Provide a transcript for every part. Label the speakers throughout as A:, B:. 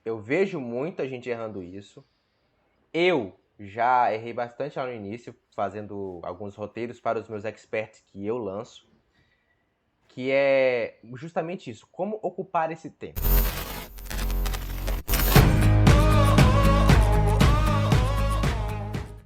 A: Eu vejo muita gente errando isso. Eu já errei bastante lá no início, fazendo alguns roteiros para os meus experts que eu lanço, que é justamente isso, como ocupar esse tempo.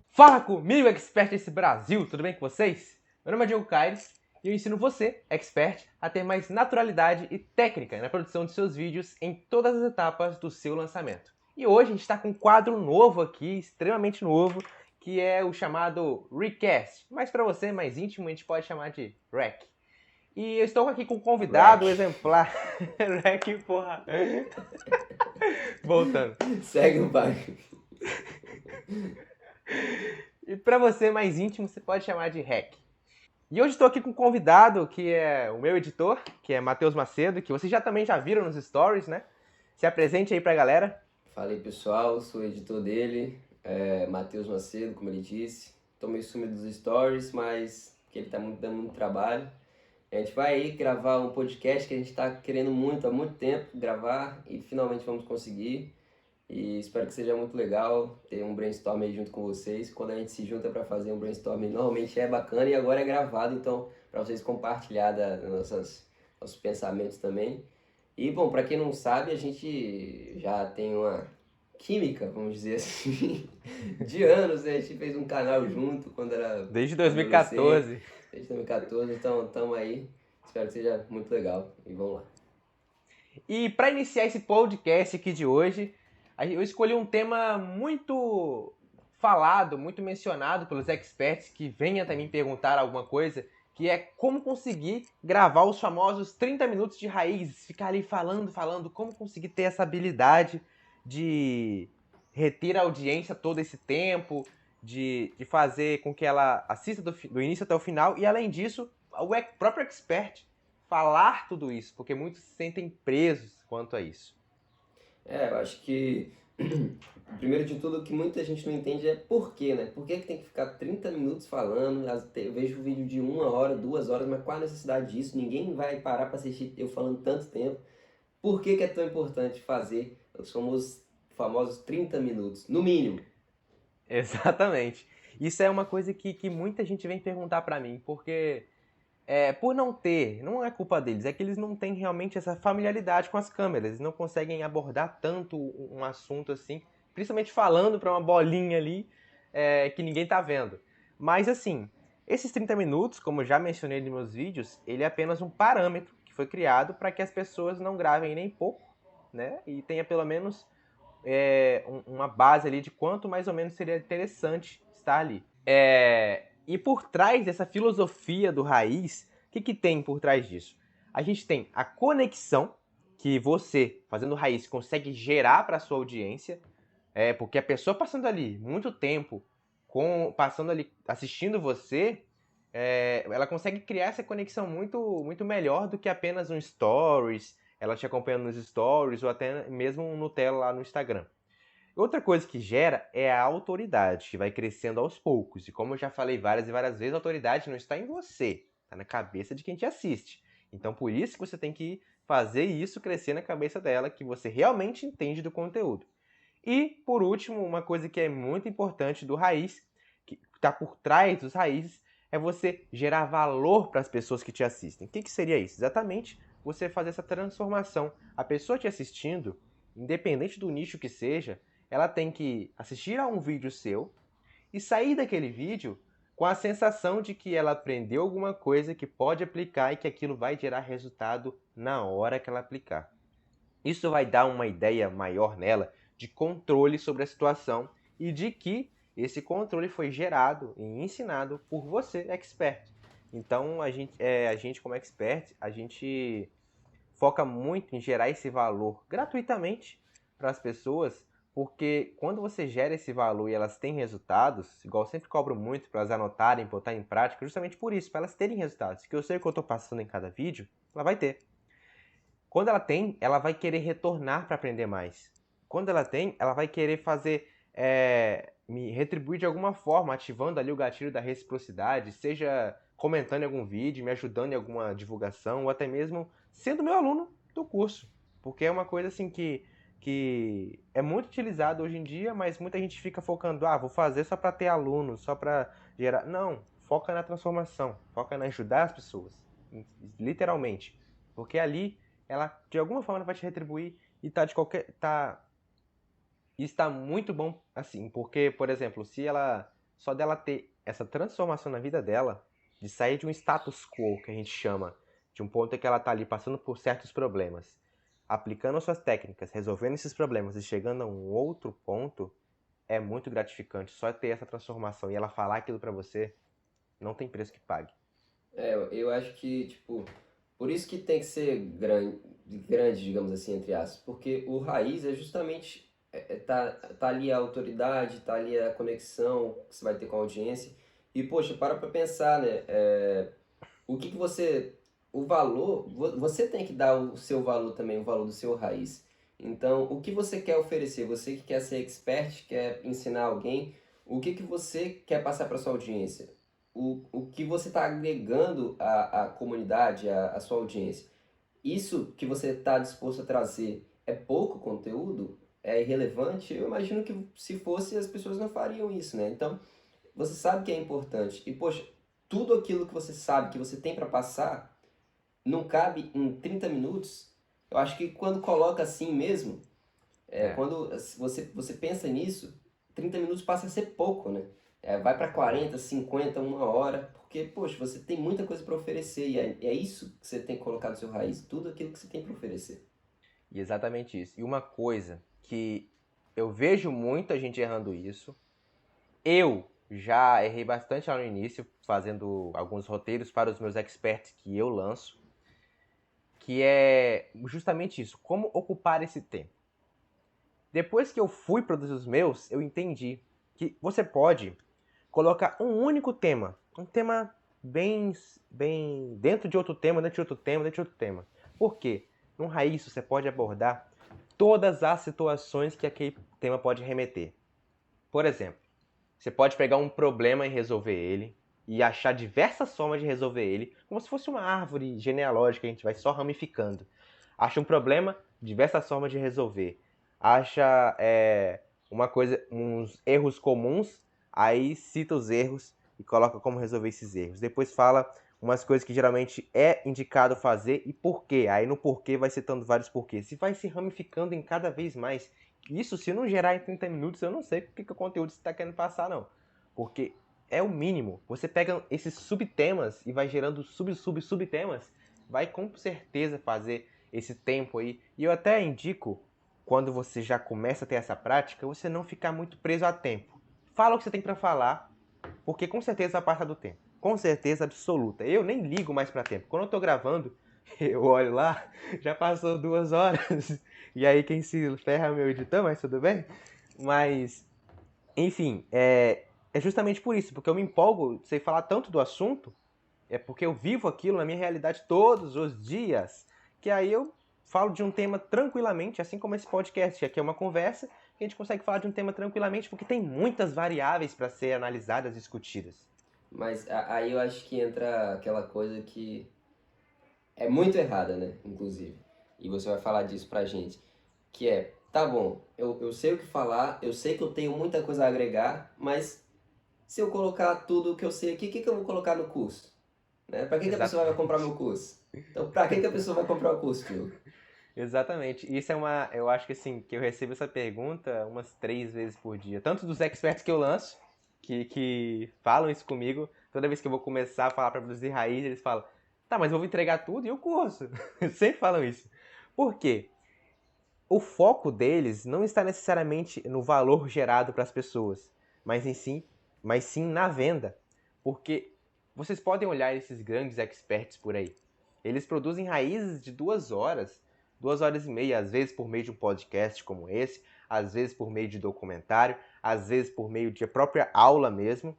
A: Fala comigo, expert desse Brasil, tudo bem com vocês? Meu nome é Diego Caires e eu ensino você, expert, a ter mais naturalidade e técnica na produção de seus vídeos em todas as etapas do seu lançamento. E hoje a gente está com um quadro novo aqui, extremamente novo, que é o chamado Recast, mas para você mais íntimo a gente pode chamar de Rec. E eu estou aqui com um convidado
B: Rack.
A: exemplar. Rec, porra. Voltando.
B: Segue o bairro.
A: E para você mais íntimo você pode chamar de Rec. E hoje estou aqui com um convidado que é o meu editor, que é Matheus Macedo, que vocês também já viram nos stories, né? Se apresente aí pra galera.
B: Fala aí, pessoal, sou o editor dele, Matheus Macedo, como ele disse. Tô meio sumido dos stories, mas que ele tá dando muito trabalho. A gente vai aí gravar um podcast que a gente tá querendo muito, há muito tempo, gravar e finalmente vamos conseguir. E espero que seja muito legal ter um brainstorm aí junto com vocês. Quando a gente se junta para fazer um brainstorm, normalmente é bacana e agora é gravado, então para vocês compartilhar nossos pensamentos também. E bom, para quem não sabe, a gente já tem uma química, vamos dizer assim, de anos, né? A gente fez um canal junto quando era
A: Desde
B: adolescente,
A: 2014.
B: desde 2014, então estamos aí. Espero que seja muito legal e vamos lá.
A: E para iniciar esse podcast aqui de hoje, eu escolhi um tema muito falado, muito mencionado pelos experts que venham até mim perguntar alguma coisa, que é como conseguir gravar os famosos 30 minutos de raízes, ficar ali falando, como conseguir ter essa habilidade de reter a audiência todo esse tempo, de fazer com que ela assista do início até o final, e além disso, o próprio expert falar tudo isso, porque muitos se sentem presos quanto a isso.
B: Eu acho que primeiro de tudo o que muita gente não entende é por quê, né? Por que que tem que ficar 30 minutos falando? Eu vejo vídeo de 1 hora, 2 horas, mas qual a necessidade disso? Ninguém vai parar para assistir eu falando tanto tempo. Por que que é tão importante fazer os famosos 30 minutos, no mínimo?
A: Exatamente. Isso é uma coisa que muita gente vem perguntar pra mim, porque por não ter, não é culpa deles, é que eles não têm realmente essa familiaridade com as câmeras, eles não conseguem abordar tanto um assunto assim, principalmente falando pra uma bolinha ali que ninguém tá vendo. Mas assim, esses 30 minutos, como eu já mencionei nos meus vídeos, ele é apenas um parâmetro que foi criado para que as pessoas não gravem nem pouco, né? E tenha pelo menos uma base ali de quanto mais ou menos seria interessante estar ali. E por trás dessa filosofia do raiz, o que tem por trás disso? A gente tem a conexão que você, fazendo raiz, consegue gerar para a sua audiência, porque a pessoa passando ali muito tempo, passando ali assistindo você, ela consegue criar essa conexão muito melhor do que apenas um stories, ela te acompanhando nos stories ou até mesmo um Nutella lá no Instagram. Outra coisa que gera é a autoridade, que vai crescendo aos poucos. E como eu já falei várias e várias vezes, a autoridade não está em você, está na cabeça de quem te assiste. Então por isso que você tem que fazer isso crescer na cabeça dela, que você realmente entende do conteúdo. E, por último, uma coisa que é muito importante do raiz, que está por trás dos raízes, é você gerar valor para as pessoas que te assistem. O que seria isso? Exatamente você fazer essa transformação. A pessoa te assistindo, independente do nicho que seja, ela tem que assistir a um vídeo seu e sair daquele vídeo com a sensação de que ela aprendeu alguma coisa que pode aplicar e que aquilo vai gerar resultado na hora que ela aplicar. Isso vai dar uma ideia maior nela de controle sobre a situação e de que esse controle foi gerado e ensinado por você, expert. Então, a gente como expert, a gente foca muito em gerar esse valor gratuitamente para as pessoas, porque quando você gera esse valor e elas têm resultados, igual eu sempre cobro muito para elas anotarem, botar em prática, justamente por isso, para elas terem resultados, que eu sei o que eu estou passando em cada vídeo, ela vai ter. Quando ela tem, ela vai querer retornar para aprender mais. Quando ela tem, ela vai querer fazer me retribuir de alguma forma, ativando ali o gatilho da reciprocidade, seja comentando em algum vídeo, me ajudando em alguma divulgação, ou até mesmo sendo meu aluno do curso. Porque é uma coisa assim que que é muito utilizado hoje em dia, mas muita gente fica focando, vou fazer só para ter alunos, só para gerar. Não, foca na transformação, foca na ajudar as pessoas, literalmente, porque ali ela de alguma forma vai te retribuir e está muito bom assim, porque, por exemplo, se ela só dela ter essa transformação na vida dela, de sair de um status quo que a gente chama, de um ponto em que ela está ali passando por certos problemas, aplicando suas técnicas, resolvendo esses problemas e chegando a um outro ponto, é muito gratificante. Só ter essa transformação e ela falar aquilo pra você, não tem preço que pague.
B: Eu acho que, tipo, por isso que tem que ser grande, digamos assim, entre aspas, porque o raiz é justamente, tá ali a autoridade, tá ali a conexão que você vai ter com a audiência, e, poxa, pra pensar, né, o que que você, o valor, você tem que dar o seu valor também, o valor do seu raiz. Então, o que você quer oferecer? Você que quer ser expert, quer ensinar alguém, o que que você quer passar para sua audiência? O que você está agregando à comunidade, à sua audiência? Isso que você está disposto a trazer é pouco conteúdo? É irrelevante? Eu imagino que se fosse, as pessoas não fariam isso, né? Então, você sabe que é importante. E, poxa, tudo aquilo que você sabe, que você tem para passar, não cabe em 30 minutos. Eu acho que quando coloca assim mesmo,
A: É,
B: quando você pensa nisso, 30 minutos passa a ser pouco, né? Vai para 40,
A: exatamente.
B: 50, uma hora, porque, poxa, você tem muita coisa para oferecer e é isso que você tem que colocar no seu raiz, tudo aquilo que você tem para oferecer.
A: E exatamente isso. E uma coisa que eu vejo muita gente errando isso, eu já errei bastante lá no início, fazendo alguns roteiros para os meus experts que eu lanço, que é justamente isso, como ocupar esse tempo. Depois que eu fui produzir os meus, eu entendi que você pode colocar um único tema, um tema bem dentro de outro tema, dentro de outro tema, dentro de outro tema. Por quê? No Raiz você pode abordar todas as situações que aquele tema pode remeter. Por exemplo, você pode pegar um problema e resolver ele, e achar diversas formas de resolver ele, como se fosse uma árvore genealógica, a gente vai só ramificando. Acha um problema, diversas formas de resolver. Acha uns erros comuns, aí cita os erros e coloca como resolver esses erros. Depois fala umas coisas que geralmente é indicado fazer e por quê. Aí no porquê vai citando vários porquês. E vai se ramificando em cada vez mais. Isso, se não gerar em 30 minutos, eu não sei o que o conteúdo você está querendo passar, não. Porque é o mínimo. Você pega esses subtemas e vai gerando subtemas, vai com certeza fazer esse tempo aí. E eu até indico, quando você já começa a ter essa prática, você não ficar muito preso a tempo. Fala o que você tem para falar, porque com certeza vai passar do tempo. Com certeza absoluta. Eu nem ligo mais para tempo. Quando eu tô gravando, eu olho lá, já passou 2 horas. E aí quem se ferra é o meu editor, mas tudo bem. Mas, enfim, é justamente por isso, porque eu me empolgo, sei falar tanto do assunto, é porque eu vivo aquilo na minha realidade todos os dias, que aí eu falo de um tema tranquilamente, assim como esse podcast, aqui é uma conversa, que a gente consegue falar de um tema tranquilamente, porque tem muitas variáveis para ser analisadas e discutidas.
B: Mas aí eu acho que entra aquela coisa que é muito errada, né? Inclusive. E você vai falar disso pra gente. Que é, tá bom, eu sei o que falar, eu sei que eu tenho muita coisa a agregar, mas se eu colocar tudo o que eu sei aqui, o que que eu vou colocar no curso? Né? Pra que que a pessoa vai comprar
A: Exatamente.
B: meu curso? Então, pra que que a pessoa vai comprar o curso, Diogo?
A: Exatamente. Isso é eu acho que assim, que eu recebo essa pergunta umas 3 vezes por dia. Tanto dos experts que eu lanço, que falam isso comigo, toda vez que eu vou começar a falar para produzir raiz, eles falam, tá, mas eu vou entregar tudo e o curso? Sempre falam isso. Por quê? O foco deles não está necessariamente no valor gerado para as pessoas, mas mas sim na venda. Porque vocês podem olhar esses grandes experts por aí. Eles produzem raízes de 2 horas, 2 horas e meia, às vezes por meio de um podcast como esse, às vezes por meio de documentário, às vezes por meio de própria aula mesmo.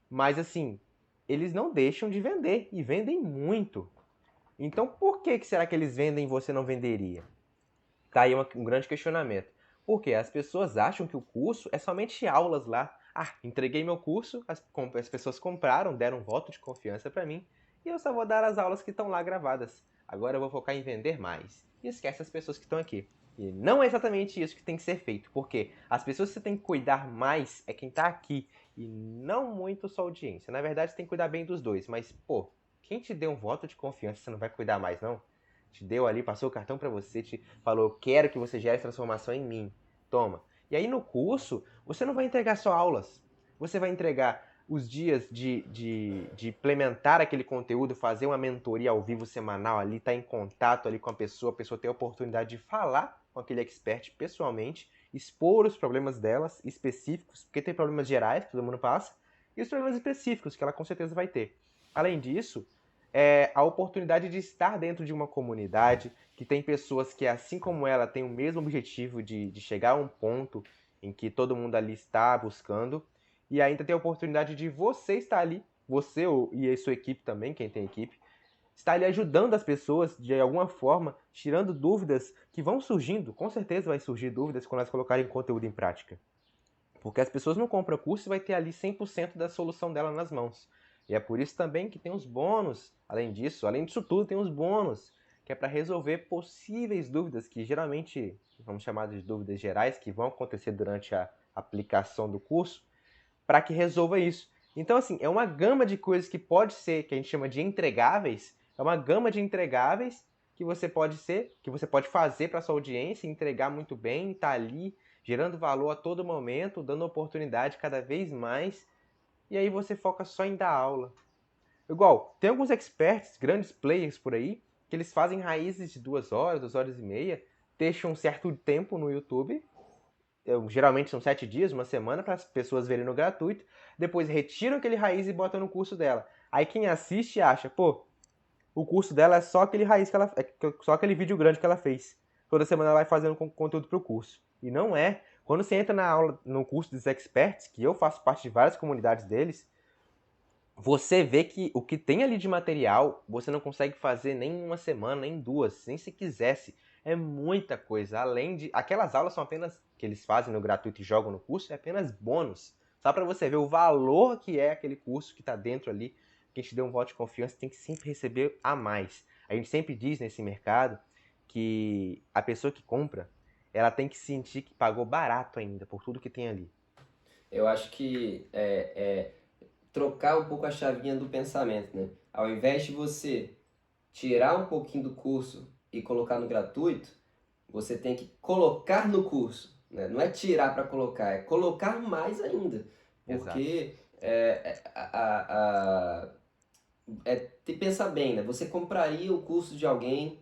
A: Mas assim, eles não deixam de vender e vendem muito. Então por que será que eles vendem e você não venderia? Tá aí um grande questionamento. Porque as pessoas acham que o curso é somente aulas lá. Entreguei meu curso, as pessoas compraram, deram um voto de confiança para mim, e eu só vou dar as aulas que estão lá gravadas. Agora eu vou focar em vender mais. E esquece as pessoas que estão aqui. E não é exatamente isso que tem que ser feito, porque as pessoas que você tem que cuidar mais é quem tá aqui, e não muito sua audiência. Na verdade, você tem que cuidar bem dos dois, mas, pô, quem te deu um voto de confiança, você não vai cuidar mais, não? Te deu ali, passou o cartão pra você, te falou, eu quero que você gere transformação em mim. Toma. E aí no curso, você não vai entregar só aulas, você vai entregar os dias de implementar aquele conteúdo, fazer uma mentoria ao vivo semanal ali, estar em contato ali com a pessoa ter a oportunidade de falar com aquele expert pessoalmente, expor os problemas delas específicos, porque tem problemas gerais que todo mundo passa, e os problemas específicos que ela com certeza vai ter. Além disso, a oportunidade de estar dentro de uma comunidade que tem pessoas que, assim como ela, têm o mesmo objetivo de chegar a um ponto em que todo mundo ali está buscando, e ainda tem a oportunidade de você estar ali, você e a sua equipe também, quem tem equipe, estar ali ajudando as pessoas de alguma forma, tirando dúvidas que vão surgindo. Com certeza vai surgir dúvidas quando elas colocarem conteúdo em prática. Porque as pessoas não compram curso e vai ter ali 100% da solução dela nas mãos. E é por isso também que tem os bônus. Além disso tudo, tem os bônus, que é para resolver possíveis dúvidas, que geralmente vamos chamar de dúvidas gerais, que vão acontecer durante a aplicação do curso, para que resolva isso. Então, assim, é uma gama de coisas que pode ser, que a gente chama de entregáveis, é uma gama de entregáveis que você pode ser, que você pode fazer para sua audiência, entregar muito bem, estar ali gerando valor a todo momento, dando oportunidade cada vez mais, e aí você foca só em dar aula. Igual, tem alguns experts, grandes players por aí, que eles fazem raízes de 2 horas, 2 horas e meia, deixam um certo tempo no YouTube, geralmente são 7 dias, uma semana, para as pessoas verem no gratuito, depois retiram aquele raiz e botam no curso dela. Aí quem assiste acha, pô, o curso dela é só aquele raiz que ela, só aquele vídeo grande que ela fez. Toda semana ela vai fazendo conteúdo para o curso. E não é. Quando você entra na aula, no curso dos experts, que eu faço parte de várias comunidades deles, você vê que o que tem ali de material, você não consegue fazer nem em uma semana, nem em duas, nem se quisesse. É muita coisa. Além de. Aquelas aulas são apenas. Que eles fazem no gratuito e jogam no curso, é apenas bônus. Só para você ver o valor que é aquele curso que está dentro ali. Quem te deu um voto de confiança tem que sempre receber a mais. A gente sempre diz nesse mercado que a pessoa que compra, ela tem que sentir que pagou barato ainda por tudo que tem ali.
B: Eu acho que trocar um pouco a chavinha do pensamento, né? Ao invés de você tirar um pouquinho do curso e colocar no gratuito, você tem que colocar no curso, né? Não é tirar para colocar, é colocar mais ainda.
A: Exato.
B: Porque pensa bem, né? Você compraria o curso de alguém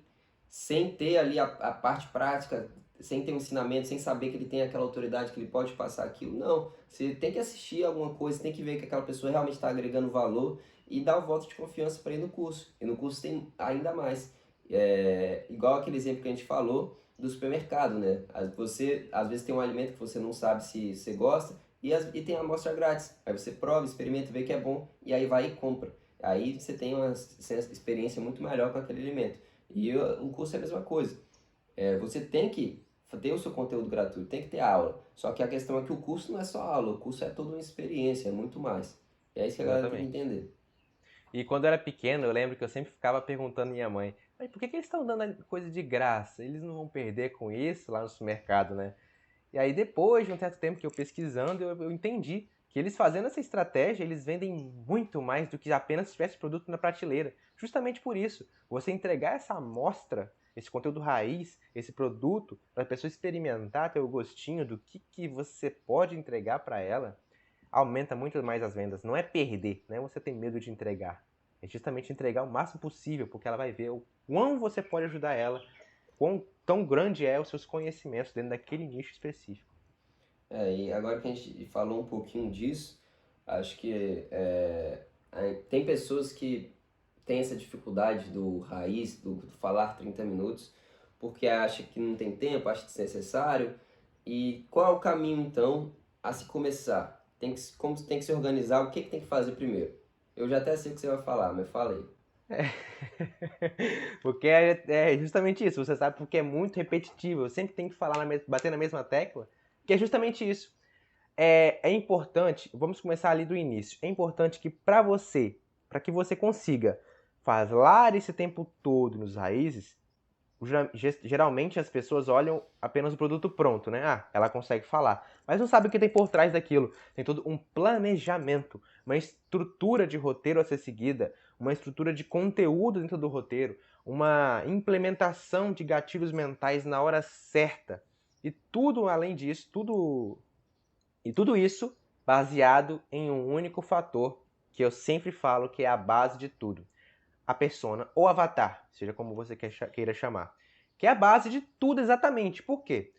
B: sem ter ali a parte prática, sem ter um ensinamento, sem saber que ele tem aquela autoridade, que ele pode passar aquilo. Não, você tem que assistir alguma coisa, tem que ver que aquela pessoa realmente está agregando valor e dar o voto de confiança para ir no curso. E no curso tem ainda mais. Igual aquele exemplo que a gente falou do supermercado, né? Você às vezes tem um alimento que você não sabe se você gosta e tem a amostra grátis. Aí você prova, experimenta, vê que é bom e aí vai e compra. Aí você tem uma experiência muito melhor com aquele alimento. E o curso é a mesma coisa. Você tem que ter o seu conteúdo gratuito, tem que ter aula. Só que a questão é que o curso não é só aula, o curso é toda uma experiência, é muito mais. E é isso que a galera tem que
A: Exatamente.
B: entender.
A: E quando eu era pequeno, eu lembro que eu sempre ficava perguntando à minha mãe, por que eles estão dando coisa de graça? Eles não vão perder com isso lá no supermercado, né? E aí depois de um certo tempo que eu pesquisando, eu entendi que eles fazendo essa estratégia, eles vendem muito mais do que apenas se tivesse produto na prateleira. Justamente por isso, você entregar essa amostra, esse conteúdo raiz, esse produto, para a pessoa experimentar, ter o gostinho do que você pode entregar para ela, aumenta muito mais as vendas. Não é perder, não é você ter medo de entregar. É justamente entregar o máximo possível, porque ela vai ver o quão você pode ajudar ela, quão tão grande é os seus conhecimentos dentro daquele nicho específico.
B: E agora que a gente falou um pouquinho disso, acho que tem pessoas que têm essa dificuldade do raiz, do falar 30 minutos, porque acha que não tem tempo, acha desnecessário. E qual é o caminho então a se começar? Como tem que se organizar, o que tem que fazer primeiro? Eu já até sei o que você vai falar, mas fala aí.
A: Porque é justamente isso, você sabe, porque é muito repetitivo. Eu sempre tenho que falar, bater na mesma tecla, que é justamente isso. É importante, vamos começar ali do início. É importante que para que você consiga falar esse tempo todo nos raízes, geralmente as pessoas olham apenas o produto pronto, né? Ah, ela consegue falar. Mas não sabe o que tem por trás daquilo. Tem todo um planejamento, uma estrutura de roteiro a ser seguida, uma estrutura de conteúdo dentro do roteiro, uma implementação de gatilhos mentais na hora certa. E tudo além disso, tudo isso baseado em um único fator que eu sempre falo que é a base de tudo: a persona ou avatar, seja como você queira chamar, que é a base de tudo exatamente. Por quê?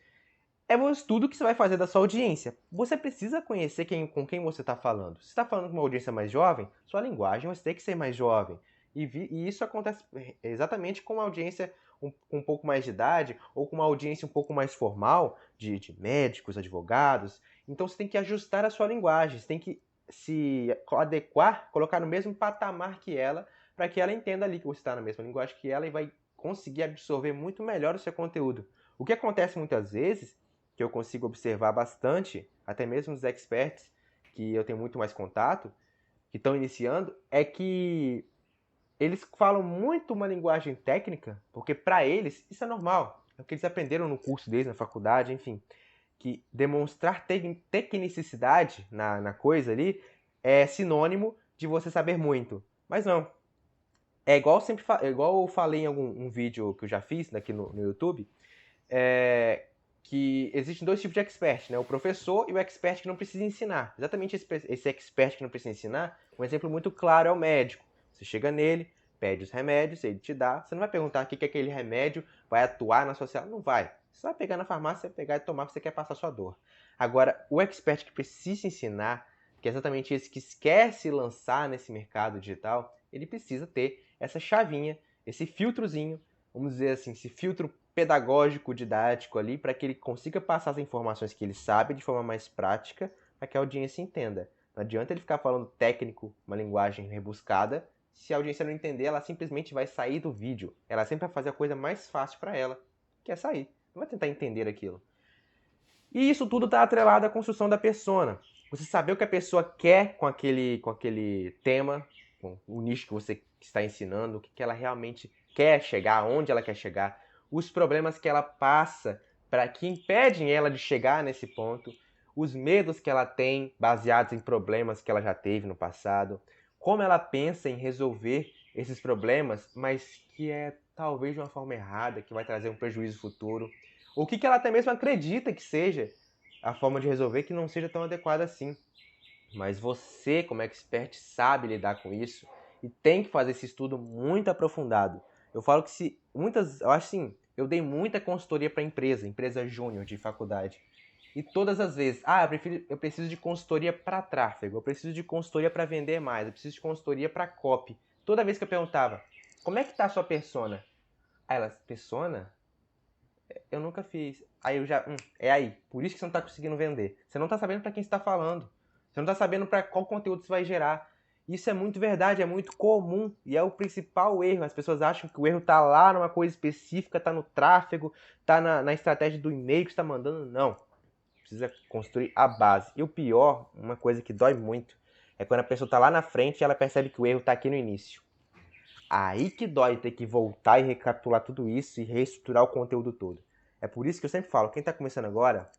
A: É o estudo que você vai fazer da sua audiência. Você precisa conhecer com quem você está falando. Se está falando com uma audiência mais jovem, sua linguagem vai ter que ser mais jovem. E isso acontece exatamente com uma audiência com um pouco mais de idade ou com uma audiência um pouco mais formal, de médicos, advogados. Então você tem que ajustar a sua linguagem, você tem que se adequar, colocar no mesmo patamar que ela, para que ela entenda ali que você está na mesma linguagem que ela e vai conseguir absorver muito melhor o seu conteúdo. O que acontece muitas vezes, que eu consigo observar bastante, até mesmo os experts, que eu tenho muito mais contato, que estão iniciando, é que eles falam muito uma linguagem técnica, porque para eles isso é normal. É o que eles aprenderam no curso deles, na faculdade, enfim. Que demonstrar tecnicidade na coisa ali é sinônimo de você saber muito. Mas não. É igual, igual eu falei em um vídeo que eu já fiz aqui no YouTube, que existem dois tipos de expert, né? O professor e o expert que não precisa ensinar. Exatamente esse expert que não precisa ensinar, um exemplo muito claro é o médico. Você chega nele, pede os remédios, ele te dá. Você não vai perguntar o que aquele remédio vai atuar na sua célula. Não vai. Você vai pegar na farmácia, pegar e tomar porque você quer passar a sua dor. Agora, o expert que precisa ensinar, que é exatamente esse que quer se lançar nesse mercado digital, ele precisa ter essa chavinha, esse filtrozinho, vamos dizer assim, esse filtro pedagógico, didático ali, para que ele consiga passar as informações que ele sabe de forma mais prática, para que a audiência entenda. Não adianta ele ficar falando técnico, uma linguagem rebuscada, se a audiência não entender, ela simplesmente vai sair do vídeo. Ela sempre vai fazer a coisa mais fácil para ela, que é sair. Não vai tentar entender aquilo. E isso tudo está atrelado à construção da persona. Você saber o que a pessoa quer com aquele tema, com o nicho que você está ensinando, o que ela realmente quer chegar, onde ela quer chegar, os problemas que ela passa para que impedem ela de chegar nesse ponto, os medos que ela tem baseados em problemas que ela já teve no passado, como ela pensa em resolver esses problemas, mas que é talvez de uma forma errada, que vai trazer um prejuízo futuro. O que ela até mesmo acredita que seja a forma de resolver que não seja tão adequada assim. Mas você, como expert, sabe lidar com isso e tem que fazer esse estudo muito aprofundado. Eu falo que eu acho assim, eu dei muita consultoria para empresa júnior de faculdade. E todas as vezes, eu preciso de consultoria para tráfego, eu preciso de consultoria para vender mais, eu preciso de consultoria para copy. Toda vez que eu perguntava, como é que tá a sua persona? Aí ela, persona? Eu nunca fiz. Aí eu já, é aí. Por isso que você não tá conseguindo vender. Você não tá sabendo para quem você tá falando. Você não tá sabendo para qual conteúdo você vai gerar. Isso é muito verdade, é muito comum e é o principal erro. As pessoas acham que o erro tá lá numa coisa específica, tá no tráfego, tá na estratégia do e-mail que você tá mandando. Não. Precisa construir a base. E o pior, uma coisa que dói muito, é quando a pessoa tá lá na frente e ela percebe que o erro tá aqui no início. Aí que dói ter que voltar e recapitular tudo isso e reestruturar o conteúdo todo. É por isso que eu sempre falo, quem está começando agora,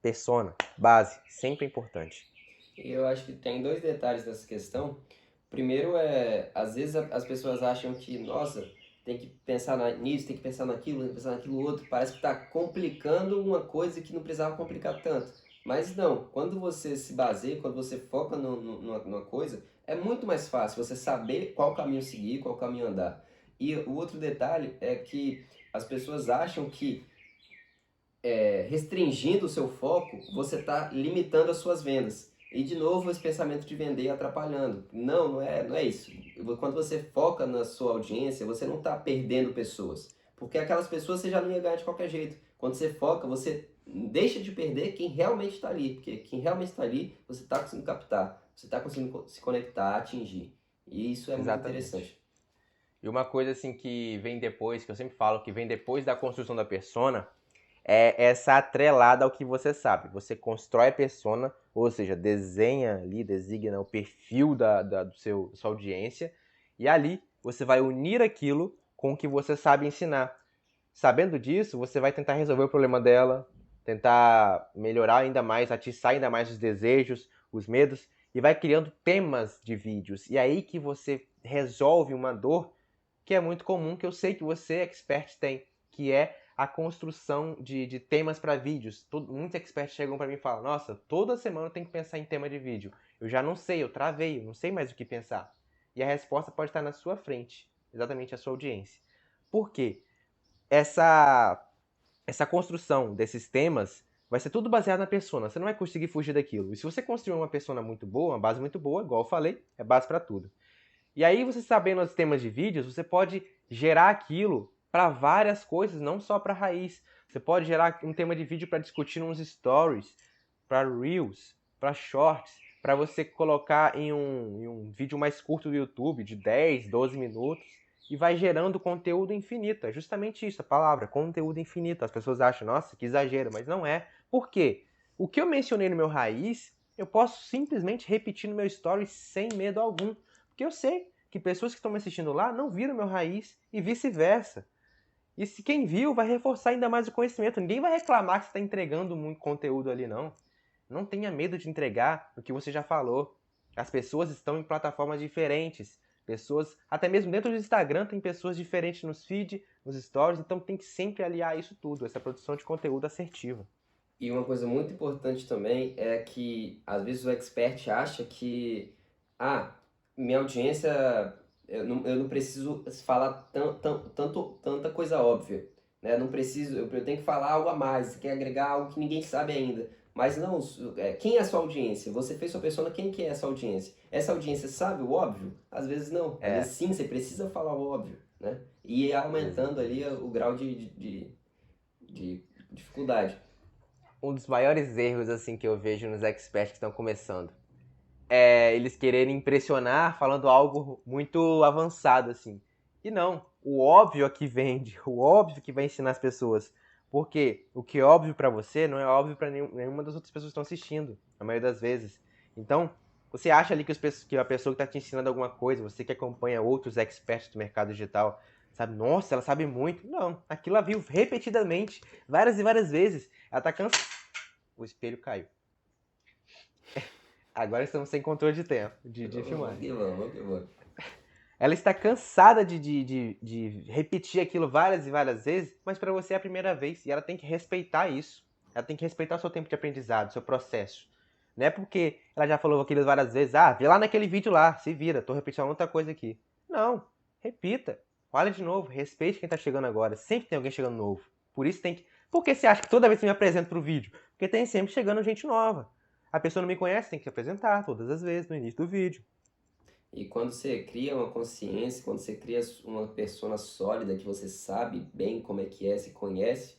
A: persona, base, sempre é importante.
B: E eu acho que tem dois detalhes dessa questão. Primeiro às vezes as pessoas acham que, nossa, tem que pensar nisso, tem que pensar naquilo, tem que pensar naquilo outro. Parece que está complicando uma coisa que não precisava complicar tanto. Mas não, quando você se baseia, quando você foca numa coisa, é muito mais fácil você saber qual caminho seguir, qual caminho andar. E o outro detalhe é que as pessoas acham que restringindo o seu foco, você está limitando as suas vendas. E de novo esse pensamento de vender atrapalhando. Não é isso. Quando você foca na sua audiência, você não está perdendo pessoas. Porque aquelas pessoas você já não ia ganhar de qualquer jeito. Quando você foca, você deixa de perder quem realmente está ali. Porque quem realmente está ali, você está conseguindo captar. Você está conseguindo se conectar, atingir. E isso é muito
A: Exatamente.
B: interessante.
A: E uma coisa assim que vem depois, que eu sempre falo, que vem depois da construção da persona, é essa atrelada ao que você sabe. Você constrói a persona, ou seja, desenha ali, designa o perfil da sua audiência, e ali você vai unir aquilo com o que você sabe ensinar. Sabendo disso, você vai tentar resolver o problema dela, tentar melhorar ainda mais, atiçar ainda mais os desejos, os medos, e vai criando temas de vídeos. E aí que você resolve uma dor que é muito comum, que eu sei que você, expert, tem, que é a construção de temas para vídeos. Muitos experts chegam para mim e falam, nossa, toda semana eu tenho que pensar em tema de vídeo. Eu já não sei, eu travei, eu não sei mais o que pensar. E a resposta pode estar na sua frente, exatamente a sua audiência. Por quê? Essa construção desses temas vai ser tudo baseado na persona. Você não vai conseguir fugir daquilo. E se você construir uma persona muito boa, uma base muito boa, igual eu falei, é base para tudo. E aí, você sabendo os temas de vídeos, você pode gerar aquilo para várias coisas, não só para raiz. Você pode gerar um tema de vídeo para discutir nos stories, para reels, para shorts, para você colocar em um vídeo mais curto do YouTube, de 10, 12 minutos, e vai gerando conteúdo infinito. É justamente isso, a palavra, conteúdo infinito. As pessoas acham, nossa, que exagero, mas não é. Por quê? O que eu mencionei no meu raiz, eu posso simplesmente repetir no meu story sem medo algum. Porque eu sei que pessoas que estão me assistindo lá não viram meu raiz e vice-versa. E se quem viu vai reforçar ainda mais o conhecimento. Ninguém vai reclamar que você está entregando muito conteúdo ali, não. Não tenha medo de entregar o que você já falou. As pessoas estão em plataformas diferentes. Pessoas, até mesmo dentro do Instagram, tem pessoas diferentes nos feed, nos stories, então tem que sempre aliar isso tudo, essa produção de conteúdo assertiva.
B: E uma coisa muito importante também é que às vezes o expert acha que, ah, minha audiência, eu não preciso falar tanta coisa óbvia, né? Não preciso, eu tenho que falar algo a mais, tem que agregar algo que ninguém sabe ainda. Mas não, quem é a sua audiência? Você fez sua persona, quem que é essa audiência? Essa audiência sabe o óbvio? Às vezes não. Às vezes
A: É,
B: sim, você precisa falar o óbvio, né? E ir aumentando ali
A: exatamente.
B: o grau de dificuldade.
A: Um dos maiores erros assim que eu vejo nos experts que estão começando é eles quererem impressionar falando algo muito avançado, assim. E não, o óbvio é que vende, o óbvio que vai ensinar as pessoas. Porque o que é óbvio pra você não é óbvio pra nenhuma das outras pessoas que estão assistindo, a maioria das vezes. Então, você acha ali que a pessoa que está te ensinando alguma coisa, você que acompanha outros experts do mercado digital, sabe, nossa, ela sabe muito. Não, aquilo ela viu repetidamente, várias e várias vezes. Ela tá cansada. O espelho caiu. Agora estamos sem controle de tempo, de
B: Vamos
A: filmagem.
B: que vamos, vamos que vamos.
A: Ela está cansada de repetir aquilo várias e várias vezes, mas para você é a primeira vez. E ela tem que respeitar isso. Ela tem que respeitar o seu tempo de aprendizado, o seu processo. Não é porque ela já falou aquilo várias vezes, vê lá naquele vídeo lá, se vira, tô repetindo outra coisa aqui. Não, repita. Fale de novo, respeite quem tá chegando agora. Sempre tem alguém chegando novo. Por isso tem que. Por que você acha que toda vez que eu me apresento pro vídeo? Porque tem sempre chegando gente nova. A pessoa não me conhece, tem que se apresentar todas as vezes no início do vídeo.
B: E quando você cria uma consciência, quando você cria uma persona sólida, que você sabe bem como é, se conhece,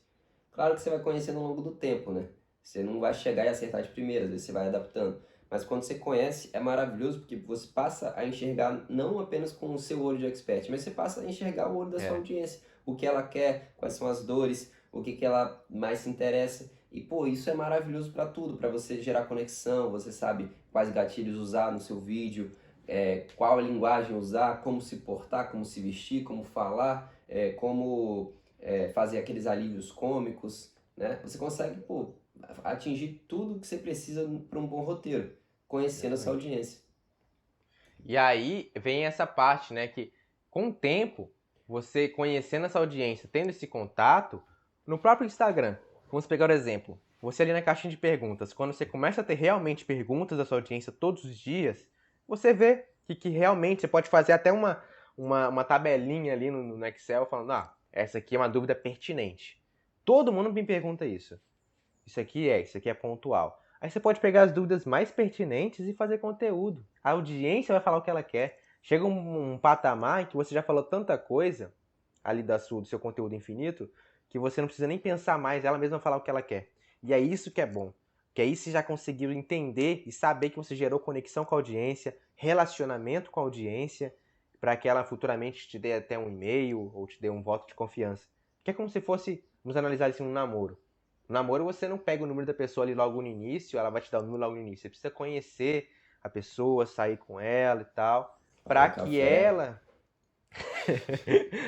B: claro que você vai conhecendo ao longo do tempo, né? Você não vai chegar e acertar de primeira, às vezes você vai adaptando. Mas quando você conhece, é maravilhoso porque você passa a enxergar não apenas com o seu olho de expert, mas você passa a enxergar o olho da sua
A: É,
B: audiência, o que ela quer, quais são as dores, o que, que ela mais se interessa. E pô, isso é maravilhoso para tudo, para você gerar conexão, você sabe quais gatilhos usar no seu vídeo, qual linguagem usar, como se portar, como se vestir, como falar, como fazer aqueles alívios cômicos, né? Você consegue, pô, atingir tudo que você precisa para um bom roteiro, conhecendo essa
A: exatamente.
B: audiência.
A: E aí vem essa parte, né, que com o tempo, você conhecendo essa audiência, tendo esse contato, no próprio Instagram, vamos pegar o exemplo, você ali na caixinha de perguntas, quando você começa a ter realmente perguntas da sua audiência todos os dias, você vê que realmente você pode fazer até uma tabelinha ali no Excel falando, essa aqui é uma dúvida pertinente. Todo mundo me pergunta isso. Isso aqui é pontual. Aí você pode pegar as dúvidas mais pertinentes e fazer conteúdo. A audiência vai falar o que ela quer. Chega um patamar em que você já falou tanta coisa ali do seu conteúdo infinito que você não precisa nem pensar mais, ela mesma vai falar o que ela quer. E é isso que é bom. Que aí você já conseguiu entender e saber que você gerou conexão com a audiência, relacionamento com a audiência, para que ela futuramente te dê até um e-mail ou te dê um voto de confiança. Que é como se fosse, vamos analisar assim, um namoro. No namoro você não pega o número da pessoa ali logo no início, ela vai te dar o número logo no início. Você precisa conhecer a pessoa, sair com ela e tal,
B: Tomar
A: para
B: um
A: que
B: café.
A: ela,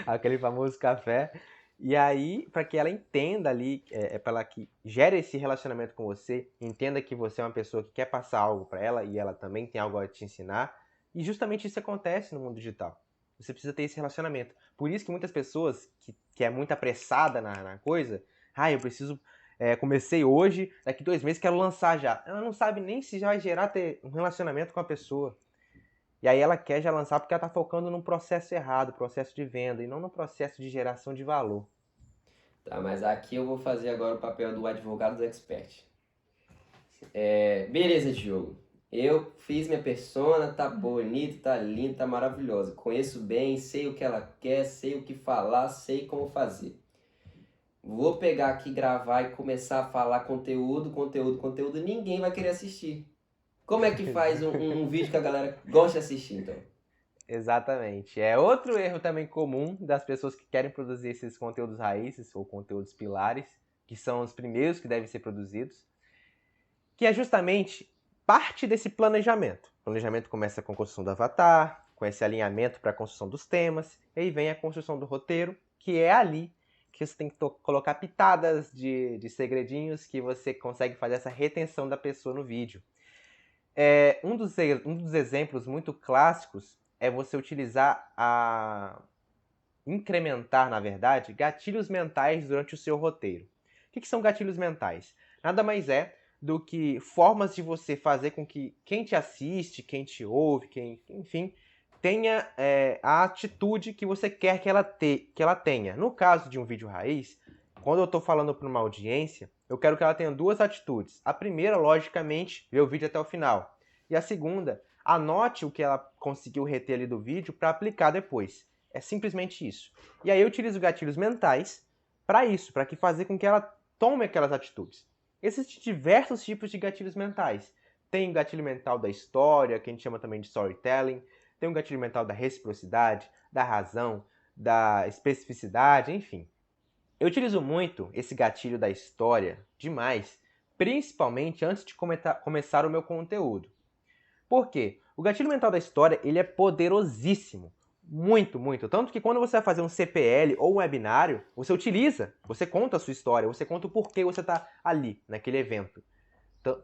A: aquele famoso café, E aí, para que ela entenda ali, para ela que gere esse relacionamento com você, entenda que você é uma pessoa que quer passar algo para ela e ela também tem algo a te ensinar. E justamente isso acontece no mundo digital. Você precisa ter esse relacionamento. Por isso que muitas pessoas que é muito apressada na coisa, eu preciso, comecei hoje, daqui 2 meses quero lançar já. Ela não sabe nem se já vai gerar ter um relacionamento com a pessoa. E aí ela quer já lançar porque ela está focando num processo errado, processo de venda, e não no processo de geração de valor.
B: Tá, mas aqui eu vou fazer agora o papel do advogado do expert. Beleza, Diogo. Eu fiz minha persona, tá bonito, tá lindo, tá maravilhosa. Conheço bem, sei o que ela quer, sei o que falar, sei como fazer. Vou pegar aqui, gravar e começar a falar conteúdo, conteúdo, conteúdo, ninguém vai querer assistir. Como é que faz um vídeo que a galera gosta de assistir, então?
A: Exatamente. É outro erro também comum das pessoas que querem produzir esses conteúdos raízes ou conteúdos pilares, que são os primeiros que devem ser produzidos, que é justamente parte desse planejamento. O planejamento começa com a construção do avatar, com esse alinhamento para a construção dos temas, e aí vem a construção do roteiro, que é ali que você tem que colocar pitadas de segredinhos que você consegue fazer essa retenção da pessoa no vídeo. Um dos exemplos muito clássicos é você utilizar incrementar, na verdade, gatilhos mentais durante o seu roteiro. O que são gatilhos mentais? Nada mais é do que formas de você fazer com que quem te assiste, quem te ouve, enfim, tenha a atitude que você quer que ela tenha. No caso de um vídeo raiz, quando eu estou falando para uma audiência, eu quero que ela tenha duas atitudes. A primeira, logicamente, ver o vídeo até o final. E a segunda, anote o que ela conseguiu reter ali do vídeo para aplicar depois. É simplesmente isso. E aí eu utilizo gatilhos mentais para isso, para fazer com que ela tome aquelas atitudes. Existem diversos tipos de gatilhos mentais. Tem o gatilho mental da história, que a gente chama também de storytelling. Tem o gatilho mental da reciprocidade, da razão, da especificidade, enfim. Eu utilizo muito esse gatilho da história demais, principalmente antes de começar o meu conteúdo. Por quê? O gatilho mental da história ele é poderosíssimo. Muito, muito. Tanto que quando você vai fazer um CPL ou um webinário, você utiliza, você conta a sua história, você conta o porquê você está ali, naquele evento.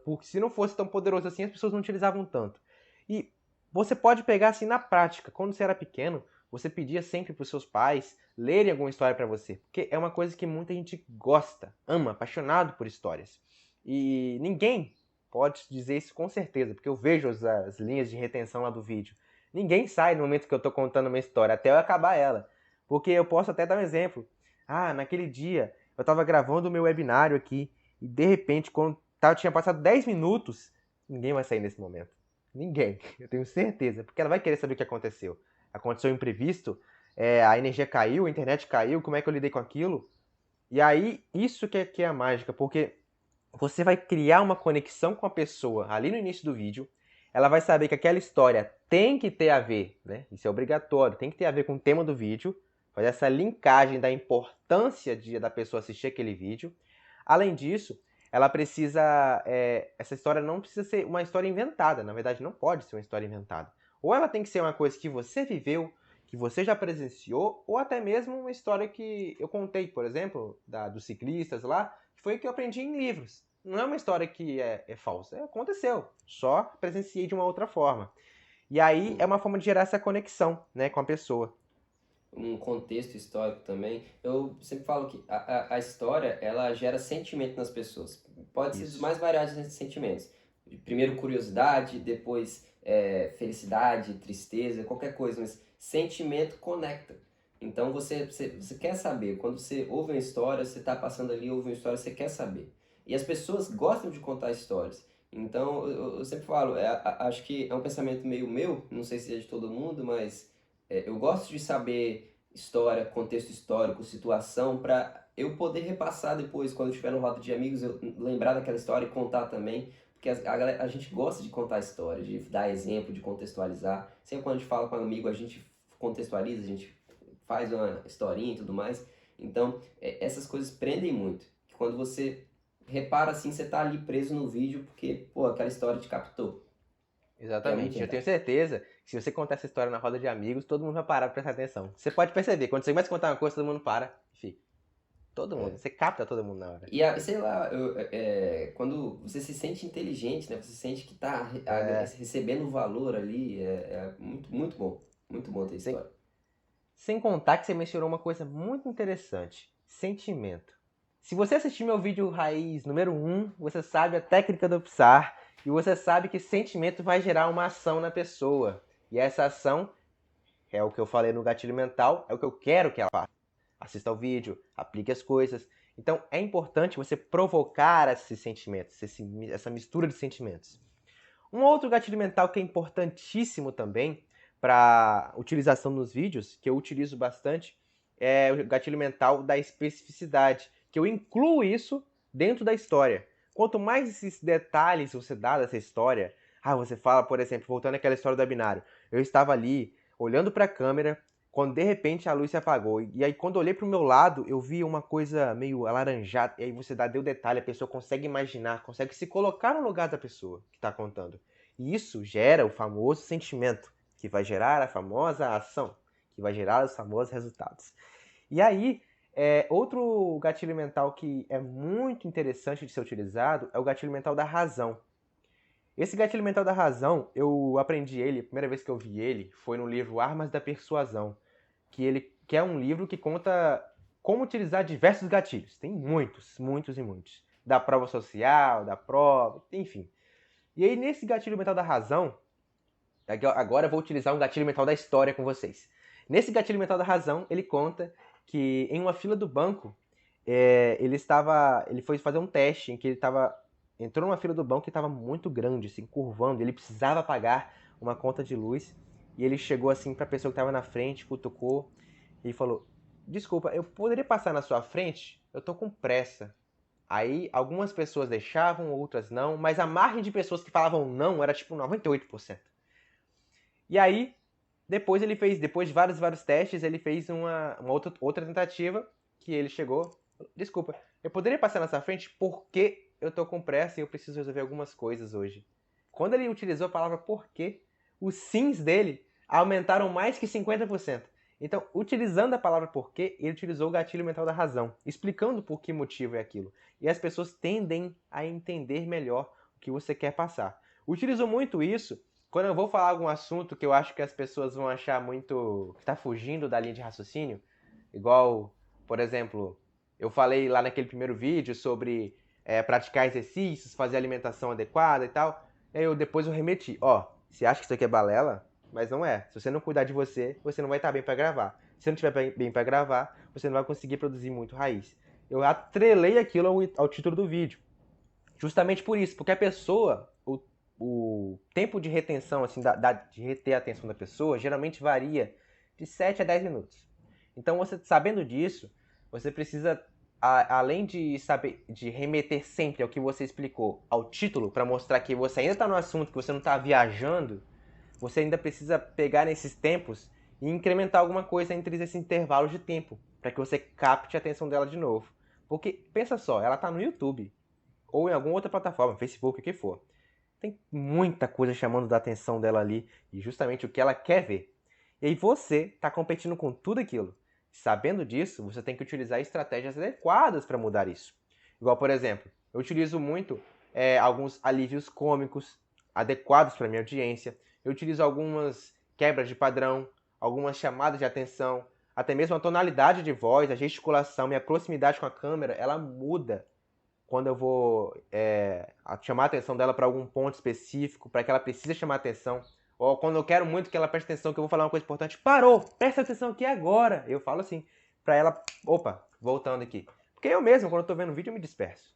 A: Porque se não fosse tão poderoso assim, as pessoas não utilizavam tanto. E você pode pegar assim na prática. Quando você era pequeno, você pedia sempre para os seus pais lerem alguma história para você. Porque é uma coisa que muita gente gosta, ama, apaixonado por histórias. E ninguém pode dizer isso com certeza, porque eu vejo as linhas de retenção lá do vídeo. Ninguém sai no momento que eu estou contando uma história, até eu acabar ela. Porque eu posso até dar um exemplo. Naquele dia, eu estava gravando o meu webinário aqui, e de repente, quando tinha passado 10 minutos, ninguém vai sair nesse momento. Ninguém, eu tenho certeza, porque ela vai querer saber o que aconteceu. Aconteceu um imprevisto, a energia caiu, a internet caiu, como é que eu lidei com aquilo? E aí, isso que é a mágica, porque você vai criar uma conexão com a pessoa ali no início do vídeo, ela vai saber que aquela história tem que ter a ver, né? Isso é obrigatório, tem que ter a ver com o tema do vídeo, fazer essa linkagem da importância da pessoa assistir aquele vídeo. Além disso, ela precisa. Essa história não precisa ser uma história inventada, na verdade, não pode ser uma história inventada. Ou ela tem que ser uma coisa que você viveu, que você já presenciou, ou até mesmo uma história que eu contei, por exemplo, dos ciclistas lá, que foi que eu aprendi em livros. Não é uma história que é falsa, aconteceu, só presenciei de uma outra forma. E aí é uma forma de gerar essa conexão, né, com a pessoa.
B: Um contexto histórico também. Eu sempre falo que a história, ela gera sentimento nas pessoas. Pode ser dos
A: Isso.
B: mais variados sentimentos. Primeiro curiosidade, depois felicidade, tristeza, qualquer coisa, mas sentimento conecta. Então você quer saber, quando você ouve uma história, você está passando ali, ouve uma história, você quer saber. E as pessoas gostam de contar histórias. Então eu sempre falo, acho que é um pensamento meio meu, não sei se é de todo mundo, mas eu gosto de saber história, contexto histórico, situação, para eu poder repassar depois, quando eu estiver no roda de amigos, eu lembrar daquela história e contar também. Porque a gente gosta de contar história, de dar exemplo, de contextualizar. Sempre quando a gente fala com um amigo, a gente contextualiza, a gente faz uma historinha e tudo mais. Então, essas coisas prendem muito. Quando você repara assim, você tá ali preso no vídeo porque, pô, aquela história te captou. Que é muito
A: Exatamente. Eu tenho
B: verdade.
A: certeza que se você contar essa história na roda de amigos, todo mundo vai parar pra prestar atenção. Você pode perceber, quando você começa a contar uma coisa, todo mundo para e fica. Todo mundo.
B: É.
A: Você capta todo mundo na hora.
B: Sei lá, quando você se sente inteligente, né? Você sente que tá
A: É,
B: recebendo valor ali, é muito, muito bom. Muito bom ter
A: sem,
B: história.
A: sem contar que você mencionou uma coisa muito interessante: sentimento. Se você assistir meu vídeo raiz número 1, você sabe a técnica do Psar e você sabe que sentimento vai gerar uma ação na pessoa. E essa ação é o que eu falei no gatilho mental, é o que eu quero que ela faça. Assista ao vídeo, aplique as coisas. Então é importante você provocar esses sentimentos, essa mistura de sentimentos. Um outro gatilho mental que é importantíssimo também para utilização nos vídeos, que eu utilizo bastante, é o gatilho mental da especificidade, que eu incluo isso dentro da história. Quanto mais esses detalhes você dá dessa história, você fala, por exemplo, voltando àquela história do binário, eu estava ali olhando para a câmera, quando de repente a luz se apagou. E aí quando eu olhei para o meu lado, eu vi uma coisa meio alaranjada. E aí você deu detalhe, a pessoa consegue imaginar, consegue se colocar no lugar da pessoa que está contando. E isso gera o famoso sentimento, que vai gerar a famosa ação, que vai gerar os famosos resultados. E aí, outro gatilho mental que é muito interessante de ser utilizado é o gatilho mental da razão. Esse gatilho mental da razão, eu aprendi ele, a primeira vez que eu vi ele foi no livro Armas da Persuasão, que é um livro que conta como utilizar diversos gatilhos. Tem muitos, muitos e muitos. Da prova social, da prova, enfim. E aí, nesse gatilho mental da razão, agora eu vou utilizar um gatilho mental da história com vocês. Nesse gatilho mental da razão, ele conta que em uma fila do banco, ele foi fazer um teste em que entrou numa fila do banco que estava muito grande, assim, curvando, ele precisava pagar uma conta de luz, e ele chegou assim para a pessoa que estava na frente, cutucou e falou: "Desculpa, eu poderia passar na sua frente? Eu tô com pressa." Aí algumas pessoas deixavam, outras não, mas a margem de pessoas que falavam não era tipo 98%. E aí, depois de vários testes, ele fez uma outra tentativa que ele chegou. Desculpa, eu poderia passar nessa frente porque eu tô com pressa e eu preciso resolver algumas coisas hoje. Quando ele utilizou a palavra porque, os sims dele aumentaram mais que 50%. Então, utilizando a palavra porquê, ele utilizou o gatilho mental da razão, explicando por que motivo é aquilo. E as pessoas tendem a entender melhor o que você quer passar. Utilizou muito isso quando eu vou falar algum assunto que eu acho que as pessoas vão achar muito que está fugindo da linha de raciocínio, igual, por exemplo, eu falei lá naquele primeiro vídeo sobre praticar exercícios, fazer alimentação adequada e tal. Depois eu remeti, você acha que isso aqui é balela? Mas não é. Se você não cuidar de você, você não vai estar bem para gravar. Se não estiver bem para gravar, você não vai conseguir produzir muito raiz. Eu atrelei aquilo ao título do vídeo. Justamente por isso, porque a pessoa, o tempo de retenção, assim, de reter a atenção da pessoa, geralmente varia de 7 a 10 minutos. Então, você sabendo disso, você precisa, além de saber, de remeter sempre ao que você explicou, ao título, para mostrar que você ainda está no assunto, que você não está viajando, você ainda precisa pegar nesses tempos e incrementar alguma coisa entre esses intervalos de tempo, para que você capte a atenção dela de novo. Porque, pensa só, ela está no YouTube, ou em alguma outra plataforma, Facebook, o que for. Tem muita coisa chamando da atenção dela ali e justamente o que ela quer ver. E aí você está competindo com tudo aquilo. Sabendo disso, você tem que utilizar estratégias adequadas para mudar isso. Igual, por exemplo, eu utilizo muito alguns alívios cômicos adequados para minha audiência. Eu utilizo algumas quebras de padrão, algumas chamadas de atenção, até mesmo a tonalidade de voz, a gesticulação, minha proximidade com a câmera, ela muda quando eu vou chamar a atenção dela para algum ponto específico, para que ela precise chamar a atenção, ou quando eu quero muito que ela preste atenção, que eu vou falar uma coisa importante, parou, presta atenção aqui agora. Eu falo assim, para ela, opa, voltando aqui. Porque eu mesmo, quando eu tô vendo o vídeo, eu me disperso.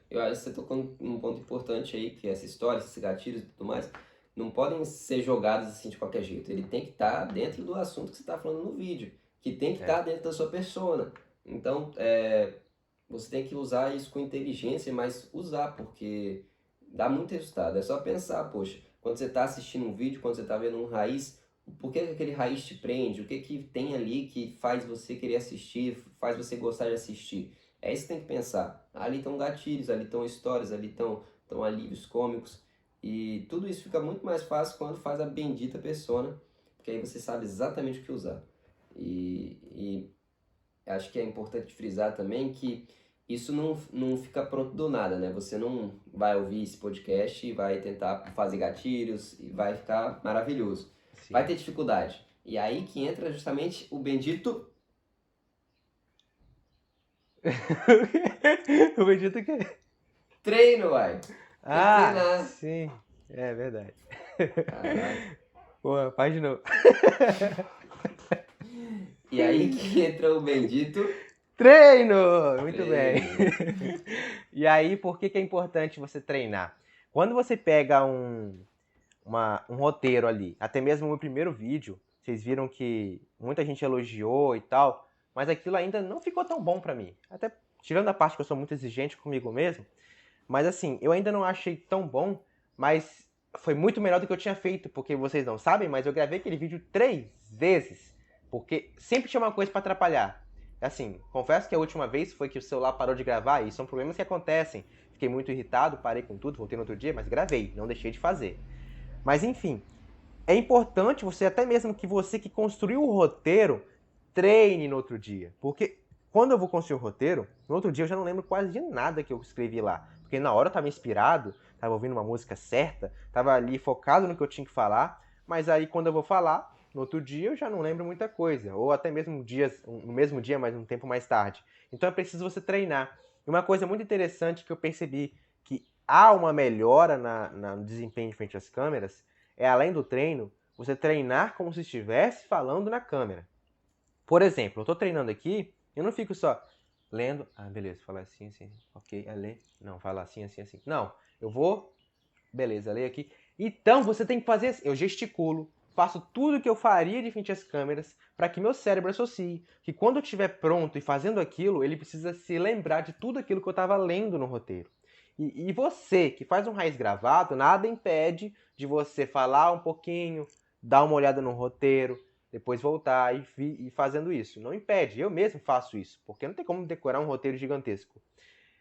B: Eu acho que você tocou num ponto importante aí, que essa história, esses gatilhos e tudo mais, não podem ser jogados assim de qualquer jeito. Ele tem que estar dentro do assunto que você está falando no vídeo, que tem que
A: É,
B: estar dentro da sua persona. Então, você tem que usar isso com inteligência, mas usar, porque dá muito resultado. É só pensar, poxa, quando você está assistindo um vídeo, quando você está vendo um raiz, por que aquele raiz te prende? O que que tem ali que faz você querer assistir, faz você gostar de assistir? É isso que tem que pensar. Ali estão gatilhos, ali estão histórias, ali estão alívios cômicos. E tudo isso fica muito mais fácil quando faz a bendita persona, porque aí você sabe exatamente o que usar. E acho que é importante frisar também que isso não fica pronto do nada, né? Você não vai ouvir esse podcast e vai tentar fazer gatilhos e vai ficar maravilhoso. Vai
A: Sim.
B: ter dificuldade. E aí que entra justamente o bendito
A: O bendito que...
B: treino, uai. Tem que
A: Ah,
B: treinar.
A: sim. É verdade.
B: Caraca.
A: Pô, faz de novo.
B: E aí que entra o bendito
A: Treino! Muito bem.
B: treino.
A: E aí, por que é importante você treinar? Quando você pega um roteiro ali, até mesmo o meu primeiro vídeo, vocês viram que muita gente elogiou e tal, mas aquilo ainda não ficou tão bom pra mim. Até tirando a parte que eu sou muito exigente comigo mesmo, mas assim, eu ainda não achei tão bom, mas foi muito melhor do que eu tinha feito, porque vocês não sabem, mas eu gravei aquele vídeo 3 vezes, porque sempre tinha uma coisa pra atrapalhar. Assim, confesso que a última vez foi que o celular parou de gravar, e são problemas que acontecem. Fiquei muito irritado, parei com tudo, voltei no outro dia, mas gravei, não deixei de fazer. Mas enfim, é importante você, até mesmo que você que construiu o roteiro, treine no outro dia. Porque quando eu vou construir o roteiro, no outro dia eu já não lembro quase de nada que eu escrevi lá. Porque na hora eu estava inspirado, estava ouvindo uma música certa, estava ali focado no que eu tinha que falar, mas aí quando eu vou falar, no outro dia eu já não lembro muita coisa. Ou até mesmo dias, no mesmo dia, mas um tempo mais tarde. Então é preciso você treinar. E uma coisa muito interessante que eu percebi que há uma melhora no desempenho em frente às câmeras é, além do treino, você treinar como se estivesse falando na câmera. Por exemplo, eu estou treinando aqui, eu não fico só lendo, ah, beleza, falar assim, assim, ok, é ler, não, fala assim, assim, assim. Não, eu vou, beleza, ler aqui. Então, você tem que fazer assim, eu gesticulo, faço tudo o que eu faria de frente às câmeras para que meu cérebro associe que quando eu estiver pronto e fazendo aquilo, ele precisa se lembrar de tudo aquilo que eu estava lendo no roteiro. E você que faz um raiz gravado, nada impede de você falar um pouquinho, dar uma olhada no roteiro, depois voltar e fazendo isso. Não impede, eu mesmo faço isso, porque não tem como decorar um roteiro gigantesco.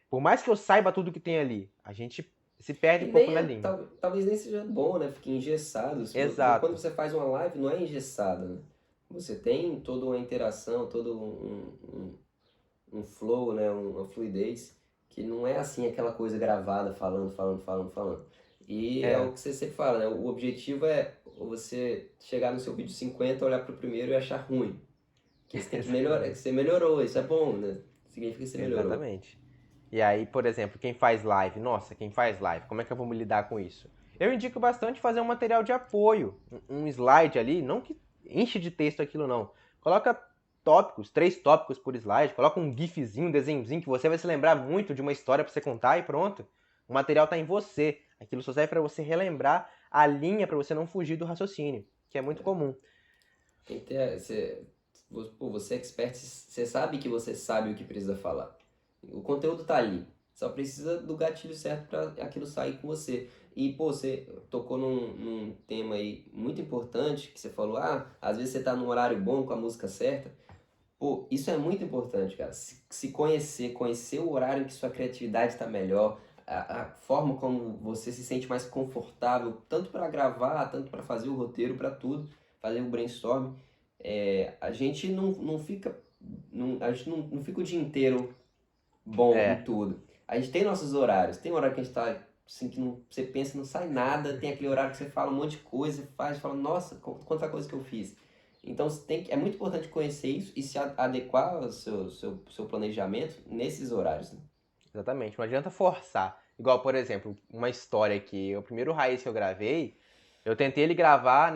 A: Por mais que eu saiba tudo que tem ali, a gente se perde
B: E
A: um pouco
B: nem
A: na
B: é,
A: linha.
B: talvez nem seja bom, né? Fique engessado. Quando
A: Exato,
B: você faz uma live, não é engessada, né? Você tem toda uma interação, todo um flow, né? Uma fluidez, que não é assim aquela coisa gravada, falando. E é o
A: é,
B: que você sempre fala, né? O objetivo é você chegar no seu vídeo 50, olhar pro primeiro e achar ruim. Que você tem que melhorar, que
A: exatamente,
B: você melhorou, isso é bom, né? Significa que você melhorou.
A: exatamente. E aí, por exemplo, quem faz live, nossa, quem faz live, como é que eu vou me lidar com isso? Eu indico bastante fazer um material de apoio, um slide ali, não que enche de texto aquilo não. Coloca tópicos, 3 tópicos por slide, coloca um gifzinho, um desenhozinho que você vai se lembrar muito de uma história para você contar e pronto. O material está em você. Aquilo só serve para você relembrar a linha para você não fugir do raciocínio, que é muito comum.
B: Tem que ter, pô, você é expert, você sabe que você sabe o que precisa falar. O conteúdo tá ali. Só precisa do gatilho certo para aquilo sair com você. E, pô, você tocou num tema aí muito importante, que você falou, às vezes você tá num horário bom com a música certa. Pô, isso é muito importante, cara. Se conhecer o horário em que sua criatividade está melhor, a forma como você se sente mais confortável, tanto para gravar, tanto para fazer o roteiro, para tudo, fazer o brainstorm. A gente não fica, a gente não fica o dia inteiro bom em
A: É,
B: tudo. A gente tem nossos horários. Tem horário que a gente tá assim, que não, você pensa e não sai nada. Tem aquele horário que você fala um monte de coisa, faz, fala, nossa, quanta coisa que eu fiz. Então você é muito importante conhecer isso e se adequar ao seu planejamento nesses horários, né?
A: exatamente. Não adianta forçar. Igual, por exemplo, uma história que o primeiro raiz que eu gravei, eu tentei ele gravar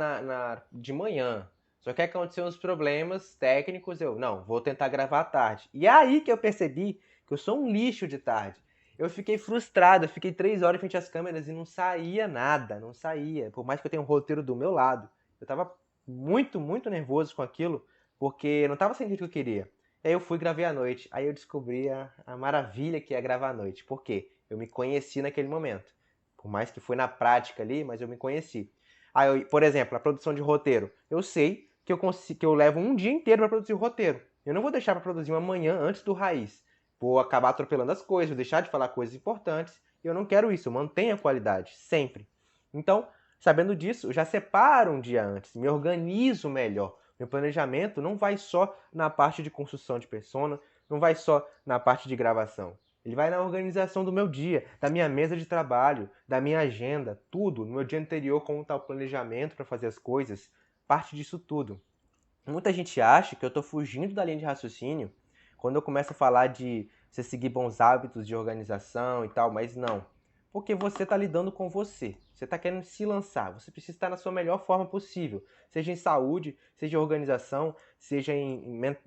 A: de manhã. Só que aconteceu uns problemas técnicos, eu, não, vou tentar gravar à tarde. E é aí que eu percebi que eu sou um lixo de tarde. Eu fiquei frustrado, eu fiquei 3 horas em frente às câmeras e não saía nada, não saía. Por mais que eu tenha um roteiro do meu lado. Eu tava muito, muito nervoso com aquilo, porque não tava sentindo o que eu queria. E aí eu fui e gravei à noite. Aí eu descobri a maravilha que é gravar à noite. Por quê? Eu me conheci naquele momento. Por mais que foi na prática ali, mas eu me conheci. Aí, por exemplo, a produção de roteiro. Eu sei que eu levo um dia inteiro para produzir o roteiro. Eu não vou deixar para produzir uma manhã antes do raiz. Vou acabar atropelando as coisas, vou deixar de falar coisas importantes. E eu não quero isso, eu mantenho a qualidade, sempre. Então, sabendo disso, eu já separo um dia antes, me organizo melhor. Meu planejamento não vai só na parte de construção de persona, não vai só na parte de gravação. Ele vai na organização do meu dia, da minha mesa de trabalho, da minha agenda, tudo. No meu dia anterior, como está o planejamento para fazer as coisas, parte disso tudo. Muita gente acha que eu estou fugindo da linha de raciocínio quando eu começo a falar de você seguir bons hábitos de organização e tal, mas não. Porque você está lidando com você. Você está querendo se lançar. Você precisa estar na sua melhor forma possível. Seja em saúde, seja em organização, seja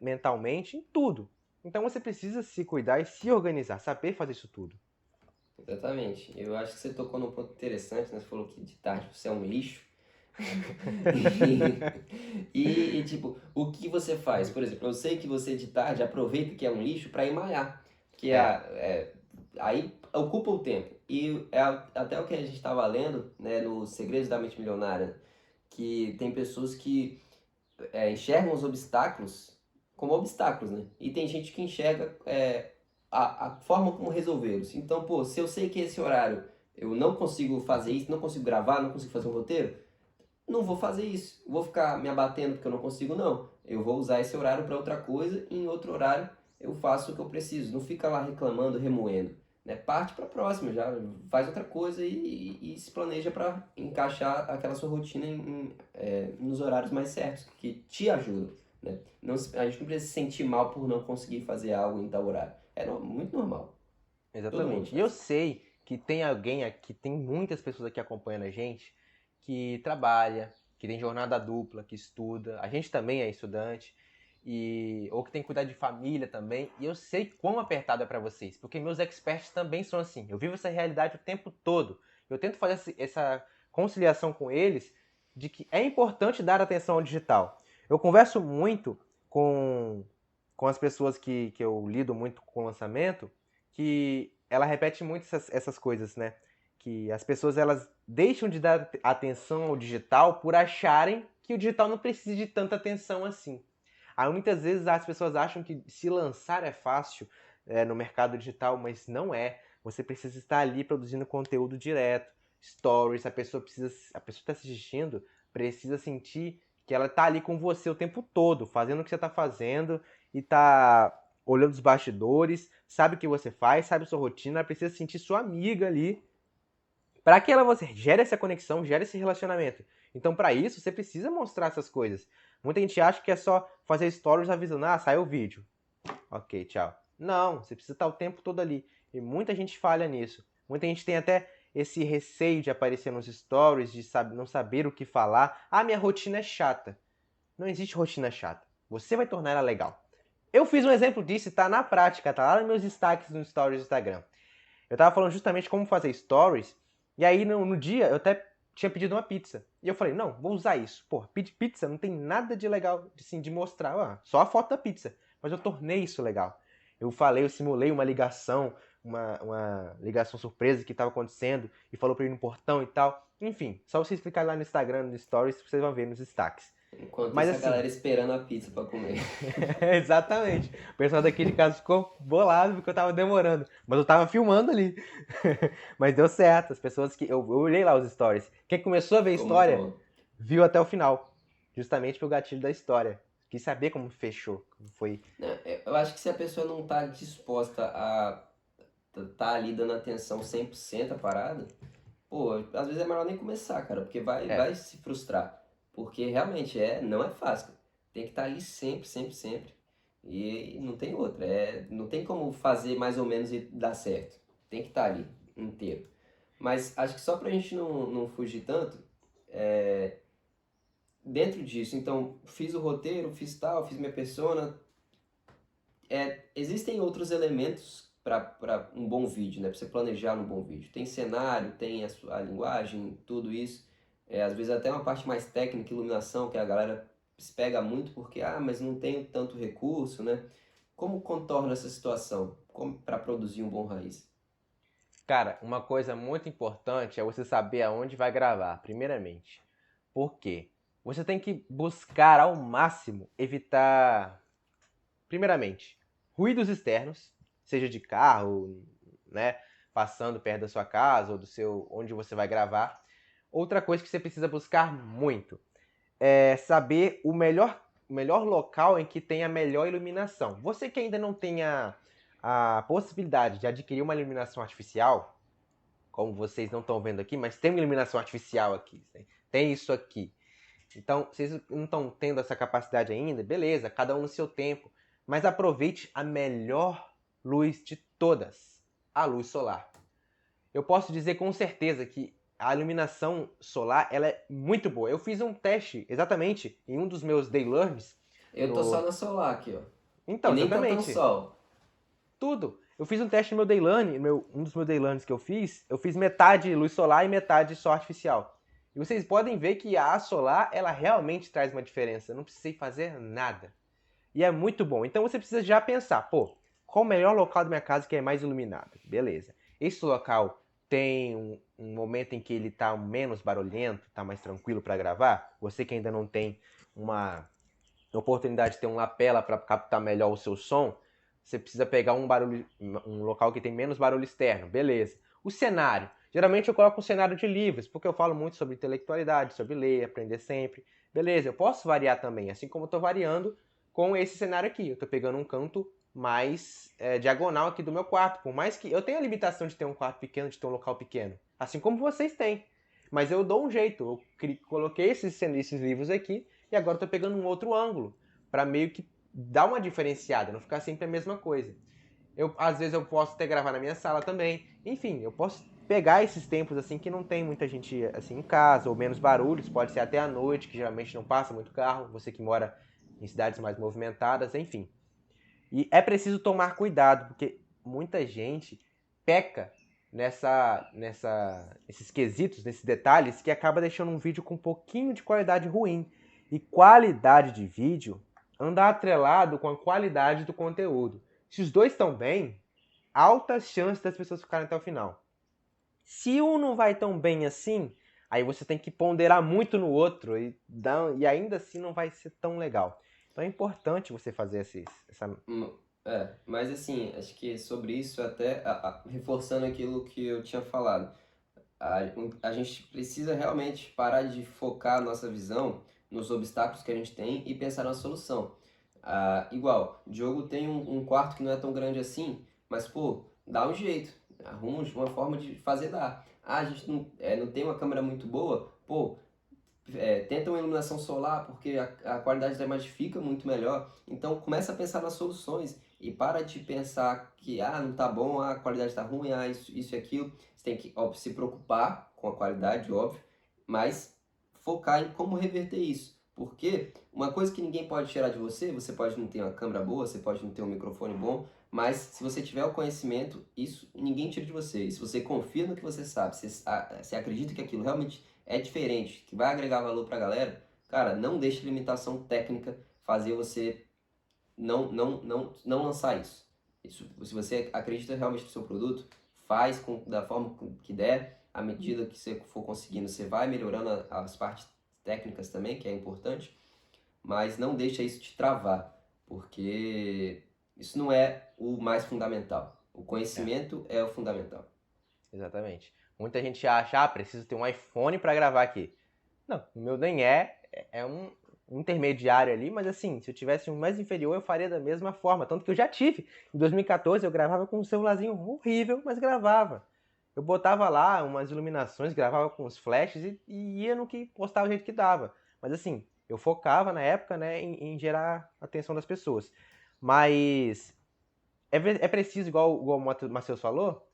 A: mentalmente, em tudo. Então você precisa se cuidar e se organizar, saber fazer isso tudo.
B: Exatamente. Eu acho que você tocou num ponto interessante, né? Você falou que de tarde você é um lixo. Tipo, o que você faz? Por exemplo, eu sei que você de tarde aproveita que é um lixo para ir malhar. Que
A: É,
B: aí ocupa o tempo. E até o que a gente estava lendo, né, no Segredos da Mente Milionária, que tem pessoas que enxergam os obstáculos como obstáculos, né? E tem gente que enxerga a forma como resolvê-los. Então, pô, se eu sei que esse horário eu não consigo fazer isso, não consigo gravar, não consigo fazer um roteiro, não vou fazer isso. Vou ficar me abatendo porque eu não consigo, não. Eu vou usar esse horário para outra coisa e em outro horário eu faço o que eu preciso. Não fica lá reclamando, remoendo. Né? Parte para a próxima, já faz outra coisa e se planeja para encaixar aquela sua rotina nos horários mais certos, que te ajudam. Né? Não, a gente não precisa se sentir mal por não conseguir fazer algo em tal horário. Muito normal. Todo mundo
A: exatamente. E eu
B: faz.
A: sei que tem alguém aqui, tem muitas pessoas aqui acompanhando a gente que trabalha, que tem jornada dupla, que estuda. A gente também é estudante ou que tem que cuidar de família também. E eu sei quão apertado é para vocês, porque meus experts também são assim. Eu vivo essa realidade o tempo todo. Eu tento fazer essa conciliação com eles de que é importante dar atenção ao digital. Eu converso muito com, com as pessoas que eu lido muito com o lançamento, que ela repete muito essas coisas, né? Que as pessoas elas deixam de dar atenção ao digital por acharem que o digital não precisa de tanta atenção assim. Aí muitas vezes as pessoas acham que se lançar é fácil no mercado digital, mas não é. Você precisa estar ali produzindo conteúdo direto, stories, a pessoa está assistindo, precisa sentir que ela está ali com você o tempo todo, fazendo o que você está fazendo e está olhando os bastidores, sabe o que você faz, sabe a sua rotina, ela precisa sentir sua amiga ali para que ela você gere essa conexão, gere esse relacionamento. Então, para isso, você precisa mostrar essas coisas. Muita gente acha que é só fazer stories avisando, saiu o vídeo. Ok, tchau. Não, você precisa estar o tempo todo ali. E muita gente falha nisso. Muita gente tem até esse receio de aparecer nos stories, de não saber o que falar. Minha rotina é chata. Não existe rotina chata. Você vai tornar ela legal. Eu fiz um exemplo disso e tá na prática, tá lá nos meus destaques no stories do Instagram. Eu tava falando justamente como fazer stories, e aí no dia eu até tinha pedido uma pizza. E eu falei, não, vou usar isso. Pô, pedir pizza não tem nada de legal assim, de mostrar, só a foto da pizza. Mas eu tornei isso legal. Eu simulei uma ligação, uma ligação surpresa que estava acontecendo, e falou pra ir no portão e tal. Enfim, só você explicar lá no Instagram, no Stories, vocês vão ver nos destaques.
B: Enquanto
A: Mas
B: isso, a
A: assim,
B: galera esperando a pizza para comer.
A: exatamente. O pessoal daqui de casa ficou bolado porque eu tava demorando. Mas eu tava filmando ali. Mas deu certo. As pessoas que. Eu olhei lá os stories. Quem começou a ver a
B: Ficou muito
A: história,
B: bom.
A: viu até o final. Justamente pelo gatilho da história. Quis saber como fechou. Como foi.
B: Né, eu acho que se a pessoa não tá disposta a tá ali dando atenção 100% à parada, pô, às vezes é melhor nem começar, cara, porque
A: É.
B: vai se frustrar. Porque realmente não é fácil. Tem que estar ali sempre, sempre, sempre. E não tem outra. Não tem como fazer mais ou menos e dar certo. Tem que estar ali, inteiro. Mas acho que só pra gente não fugir tanto, dentro disso, então, fiz o roteiro, fiz tal, fiz minha persona. Existem outros elementos para um bom vídeo, né? Para você planejar um bom vídeo. Tem cenário, tem a linguagem, tudo isso. Às vezes até uma parte mais técnica, iluminação, que a galera se pega muito porque, mas não tenho tanto recurso, né? Como contorna essa situação? Como para produzir um bom raiz?
A: Cara, uma coisa muito importante é você saber aonde vai gravar, primeiramente. Por quê? Você tem que buscar ao máximo evitar, primeiramente, ruídos externos, seja de carro, né, passando perto da sua casa ou do seu onde você vai gravar. Outra coisa que você precisa buscar muito é saber o melhor o melhor local em que tem a melhor iluminação. Você que ainda não tem a possibilidade de adquirir uma iluminação artificial, como vocês não estão vendo aqui, mas tem uma iluminação artificial aqui, tem isso aqui. Então, vocês não estão tendo essa capacidade ainda, beleza, cada um no seu tempo, mas aproveite a melhor luz de todas, a luz solar. Eu posso dizer com certeza que a iluminação solar ela é muito boa. Eu fiz um teste exatamente em um dos meus day learns.
B: Eu tô só na solar aqui, ó. E
A: Então,
B: nem tá tão
A: exatamente.
B: sol.
A: Tudo. Eu fiz um teste no meu day learn, um dos meus day learns que eu fiz metade luz solar e metade sol artificial. E vocês podem ver que a solar, ela realmente traz uma diferença. Eu não precisei fazer nada. E é muito bom. Então você precisa já pensar, pô, qual o melhor local da minha casa que é mais iluminado? Beleza. Esse local tem um momento em que ele está menos barulhento, está mais tranquilo para gravar? Você que ainda não tem uma oportunidade de ter um lapela para captar melhor o seu som, você precisa pegar um local que tem menos barulho externo. Beleza. O cenário. Geralmente eu coloco um cenário de livros, porque eu falo muito sobre intelectualidade, sobre ler, aprender sempre. Beleza, eu posso variar também, assim como eu estou variando com esse cenário aqui. Eu estou pegando um canto mais diagonal aqui do meu quarto. Por mais que eu tenha a limitação de ter um quarto pequeno, de ter um local pequeno. Assim como vocês têm. Mas eu dou um jeito. Eu coloquei esses livros aqui e agora estou pegando um outro ângulo. Para meio que dar uma diferenciada, não ficar sempre a mesma coisa. Às vezes eu posso até gravar na minha sala também. Enfim, eu posso pegar esses tempos assim que não tem muita gente assim em casa, ou menos barulhos, pode ser até à noite, que geralmente não passa muito carro, você que mora em cidades mais movimentadas, enfim. E é preciso tomar cuidado, porque muita gente peca nesses quesitos, nesses detalhes, que acaba deixando um vídeo com um pouquinho de qualidade ruim. E qualidade de vídeo anda atrelado com a qualidade do conteúdo. Se os dois estão bem, altas chances das pessoas ficarem até o final. Se um não vai tão bem assim, aí você tem que ponderar muito no outro e ainda assim não vai ser tão legal. Então é importante você fazer essa.
B: Mas assim, acho que sobre isso, até reforçando aquilo que eu tinha falado, a gente precisa realmente parar de focar a nossa visão nos obstáculos que a gente tem e pensar na solução. Igual, o Diogo tem um quarto que não é tão grande assim, mas pô, dá um jeito, arruma uma forma de fazer dar. A gente não tem uma câmera muito boa, pô, tenta uma iluminação solar porque a qualidade da imagem fica muito melhor. Então começa a pensar nas soluções e para de pensar que não tá bom, a qualidade tá ruim, isso e aquilo. Você tem que se preocupar com a qualidade, óbvio, mas focar em como reverter isso. Porque uma coisa que ninguém pode tirar de você, você pode não ter uma câmera boa, você pode não ter um microfone bom, mas se você tiver o conhecimento, isso ninguém tira de você. E se você confia no que você sabe, você acredita que aquilo realmente é diferente, que vai agregar valor para a galera, cara, não deixe limitação técnica fazer você não lançar isso. Se você acredita realmente no seu produto, faz da forma que der, à medida que você for conseguindo, você vai melhorando as partes técnicas também, que é importante, mas não deixa isso te travar, porque isso não é o mais fundamental. O conhecimento é o fundamental.
A: Exatamente. Muita gente acha, preciso ter um iPhone para gravar aqui. Não, o meu nem é um intermediário ali, mas assim, se eu tivesse um mais inferior, eu faria da mesma forma. Tanto que eu já tive. Em 2014 eu gravava com um celularzinho horrível, mas gravava. Eu botava lá umas iluminações, gravava com os flashes e ia no que postava o jeito que dava. Mas assim, eu focava na época, né, em gerar a atenção das pessoas. Mas é preciso, igual o Matheus falou,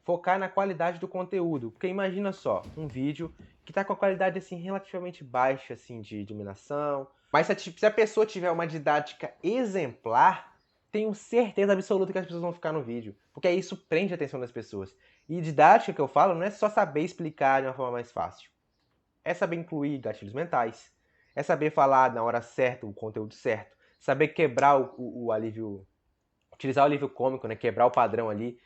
A: focar na qualidade do conteúdo. Porque imagina só, um vídeo que está com a qualidade assim, relativamente baixa assim, de iluminação. Mas se a pessoa tiver uma didática exemplar, tenho certeza absoluta que as pessoas vão ficar no vídeo. Porque aí isso prende a atenção das pessoas. E didática que eu falo não é só saber explicar de uma forma mais fácil. É saber incluir gatilhos mentais. É saber falar na hora certa, o conteúdo certo. Saber quebrar o alívio. Utilizar o alívio cômico, né? Quebrar o padrão ali.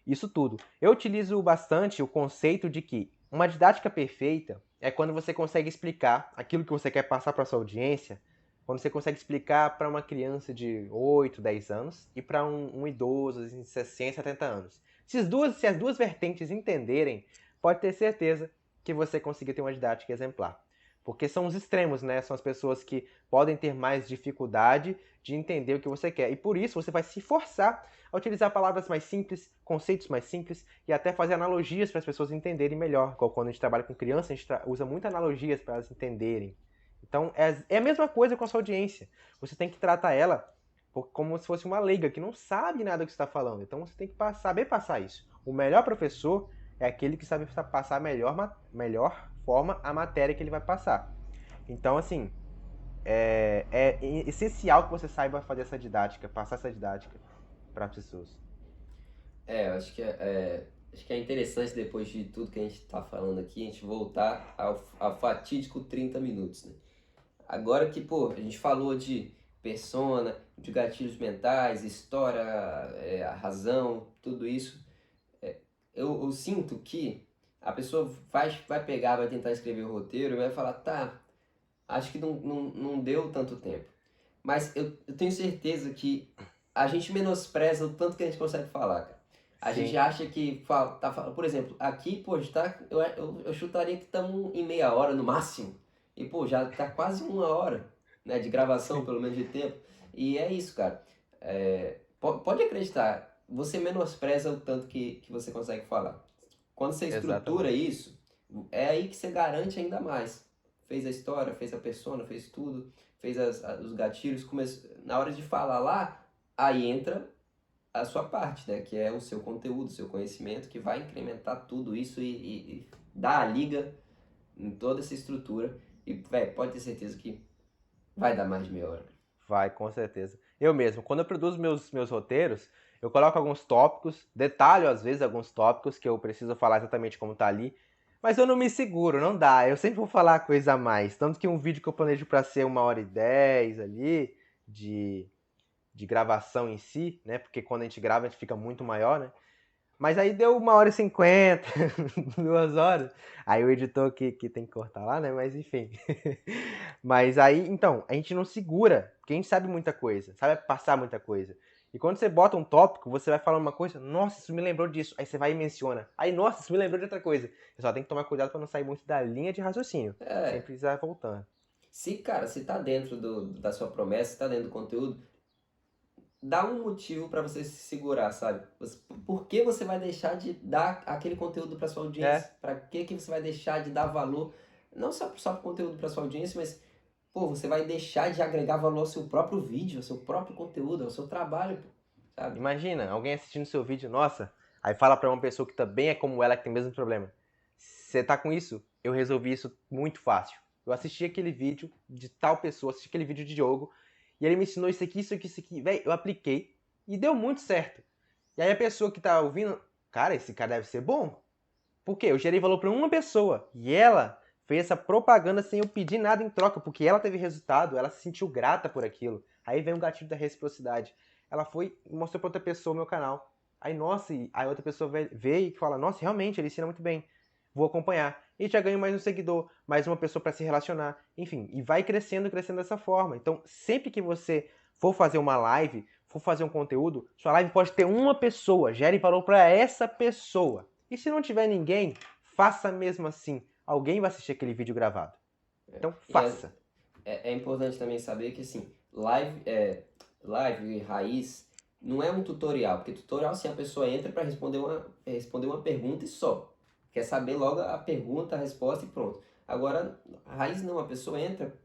A: Isso tudo. Eu utilizo bastante o conceito de que uma didática perfeita é quando você consegue explicar aquilo que você quer passar para sua audiência, quando você consegue explicar para uma criança de 8, 10 anos e para um idoso de 60, 70 anos. Se as duas vertentes entenderem, pode ter certeza que você conseguir ter uma didática exemplar. Porque são os extremos, né? São as pessoas que podem ter mais dificuldade de entender o que você quer. E por isso você vai se forçar a utilizar palavras mais simples, conceitos mais simples e até fazer analogias para as pessoas entenderem melhor. Igual quando a gente trabalha com criança, a gente usa muitas analogias para elas entenderem. Então é a mesma coisa com a sua audiência. Você tem que tratar ela como se fosse uma leiga que não sabe nada do que você está falando. Então você tem que saber passar isso. O melhor professor é aquele que sabe passar melhor forma a matéria que ele vai passar. Então, assim, é essencial que você saiba fazer essa didática, passar essa didática para as pessoas.
B: Eu acho que é interessante, depois de tudo que a gente está falando aqui, a gente voltar ao fatídico 30 minutos, né? Agora que, pô, a gente falou de persona, de gatilhos mentais, história, a razão, tudo isso, eu sinto que a pessoa vai pegar, vai tentar escrever o roteiro e vai falar, tá, acho que não deu tanto tempo. Mas eu tenho certeza que a gente menospreza o tanto que a gente consegue falar, cara. A gente
A: Sim,
B: acha que por exemplo, aqui, pô, eu chutaria que estamos em meia hora no máximo. E, pô, já tá quase uma hora, né, de gravação,
A: sim,
B: pelo menos de tempo. E é isso, cara. Pode acreditar, você menospreza o tanto que você consegue falar. Quando você estrutura
A: exatamente.
B: isso, é aí que você garante ainda mais. Fez a história, fez a persona, fez tudo, fez os gatilhos, na hora de falar lá, aí entra a sua parte, né? Que é o seu conteúdo, o seu conhecimento, que vai incrementar tudo isso e dar a liga em toda essa estrutura. E, velho, pode ter certeza que vai dar mais de meia hora.
A: Vai, com certeza. Eu mesmo, quando eu produzo meus roteiros, eu coloco alguns tópicos, detalho às vezes alguns tópicos que eu preciso falar exatamente como tá ali, mas eu não me seguro, não dá. Eu sempre vou falar coisa a mais. Tanto que um vídeo que eu planejo para ser 1h10 ali, de, de gravação em si, né? Porque quando a gente grava a gente fica muito maior, né? Mas aí deu 1h50, 2 horas. Aí o editor que tem que cortar lá, né? Mas enfim. Mas aí, então, a gente não segura, porque a gente sabe muita coisa, sabe passar muita coisa. E quando você bota um tópico, você vai falando uma coisa, nossa, isso me lembrou disso. Aí você vai e menciona. Aí, nossa, isso me lembrou de outra coisa. Você só tem que tomar cuidado para não sair muito da linha de raciocínio.
B: É,
A: Sempre precisar voltando.
B: cara, se tá dentro da sua promessa, se tá dentro do conteúdo, dá um motivo para você se segurar, sabe? Por que você vai deixar de dar aquele conteúdo para sua audiência?
A: É,
B: Para que você vai deixar de dar valor, não só pro conteúdo para sua audiência, mas pô, você vai deixar de agregar valor ao seu próprio vídeo, ao seu próprio conteúdo, ao seu trabalho, pô, sabe?
A: imagina, alguém assistindo seu vídeo, nossa, aí fala pra uma pessoa que também é como ela, que tem o mesmo problema. Você tá com isso? Eu resolvi isso muito fácil. Eu assisti aquele vídeo de tal pessoa, assisti aquele vídeo de Diogo, e ele me ensinou isso aqui, isso aqui, isso aqui. Véi, eu apliquei e deu muito certo. E aí a pessoa que tá ouvindo, cara, esse cara deve ser bom. Por quê? Eu gerei valor pra uma pessoa e ela fez essa propaganda sem eu pedir nada em troca, porque ela teve resultado, ela se sentiu grata por aquilo. Aí vem o gatilho da reciprocidade. Ela foi e mostrou pra outra pessoa o meu canal. Aí, nossa, e aí outra pessoa vê e fala, nossa, realmente, ele ensina muito bem. Vou acompanhar. E já ganho mais um seguidor, mais uma pessoa para se relacionar. Enfim, e vai crescendo, crescendo dessa forma. Então, sempre que você for fazer uma live, for fazer um conteúdo, sua live pode ter uma pessoa, gere valor para essa pessoa. E se não tiver ninguém, faça mesmo assim. Alguém vai assistir aquele vídeo gravado. Então,
B: E
A: faça.
B: é importante também saber que assim, live raiz não é um tutorial, porque tutorial assim a pessoa entra para responder uma pergunta e só. Quer saber logo a pergunta, a resposta e pronto. Agora, raiz não, a pessoa entra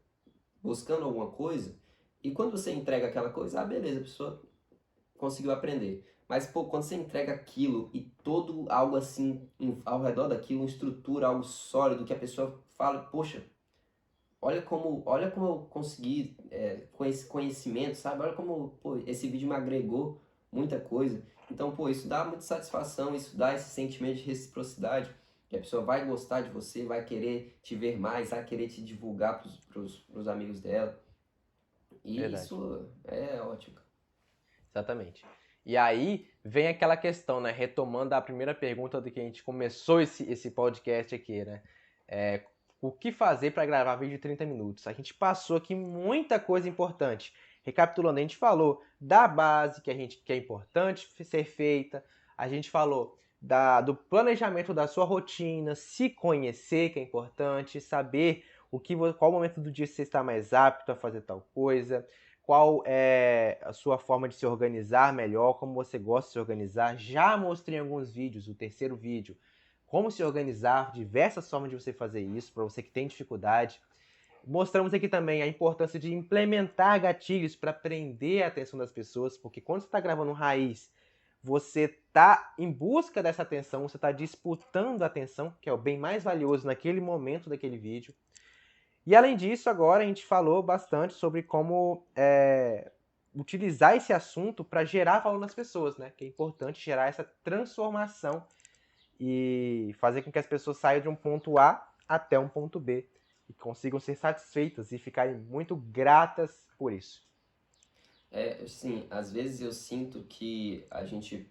B: buscando alguma coisa e quando você entrega aquela coisa, beleza, a pessoa conseguiu aprender. Mas, pô, quando você entrega aquilo e todo algo assim ao redor daquilo, uma estrutura, algo sólido, que a pessoa fala, poxa, olha como eu consegui com esse conhecimento, sabe? Olha como, pô, esse vídeo me agregou muita coisa. Então, pô, isso dá muita satisfação, isso dá esse sentimento de reciprocidade, que a pessoa vai gostar de você, vai querer te ver mais, vai querer te divulgar pros amigos dela. E
A: Verdade.
B: isso é ótimo.
A: Exatamente. E aí vem aquela questão, né? Retomando a primeira pergunta do que a gente começou esse podcast aqui, né? O que fazer para gravar vídeo de 30 minutos? A gente passou aqui muita coisa importante. Recapitulando, a gente falou da base que é importante ser feita. A gente falou do planejamento da sua rotina, se conhecer, que é importante, saber qual momento do dia você está mais apto a fazer tal coisa, qual é a sua forma de se organizar melhor, como você gosta de se organizar. Já mostrei em alguns vídeos, o terceiro vídeo, como se organizar, diversas formas de você fazer isso, para você que tem dificuldade. Mostramos aqui também a importância de implementar gatilhos para prender a atenção das pessoas, porque quando você está gravando raiz, você está em busca dessa atenção, você está disputando a atenção, que é o bem mais valioso naquele momento daquele vídeo. E além disso, agora a gente falou bastante sobre como utilizar esse assunto para gerar valor nas pessoas, né? Que é importante gerar essa transformação e fazer com que as pessoas saiam de um ponto A até um ponto B e consigam ser satisfeitas e ficarem muito gratas por isso.
B: Sim, às vezes eu sinto que a gente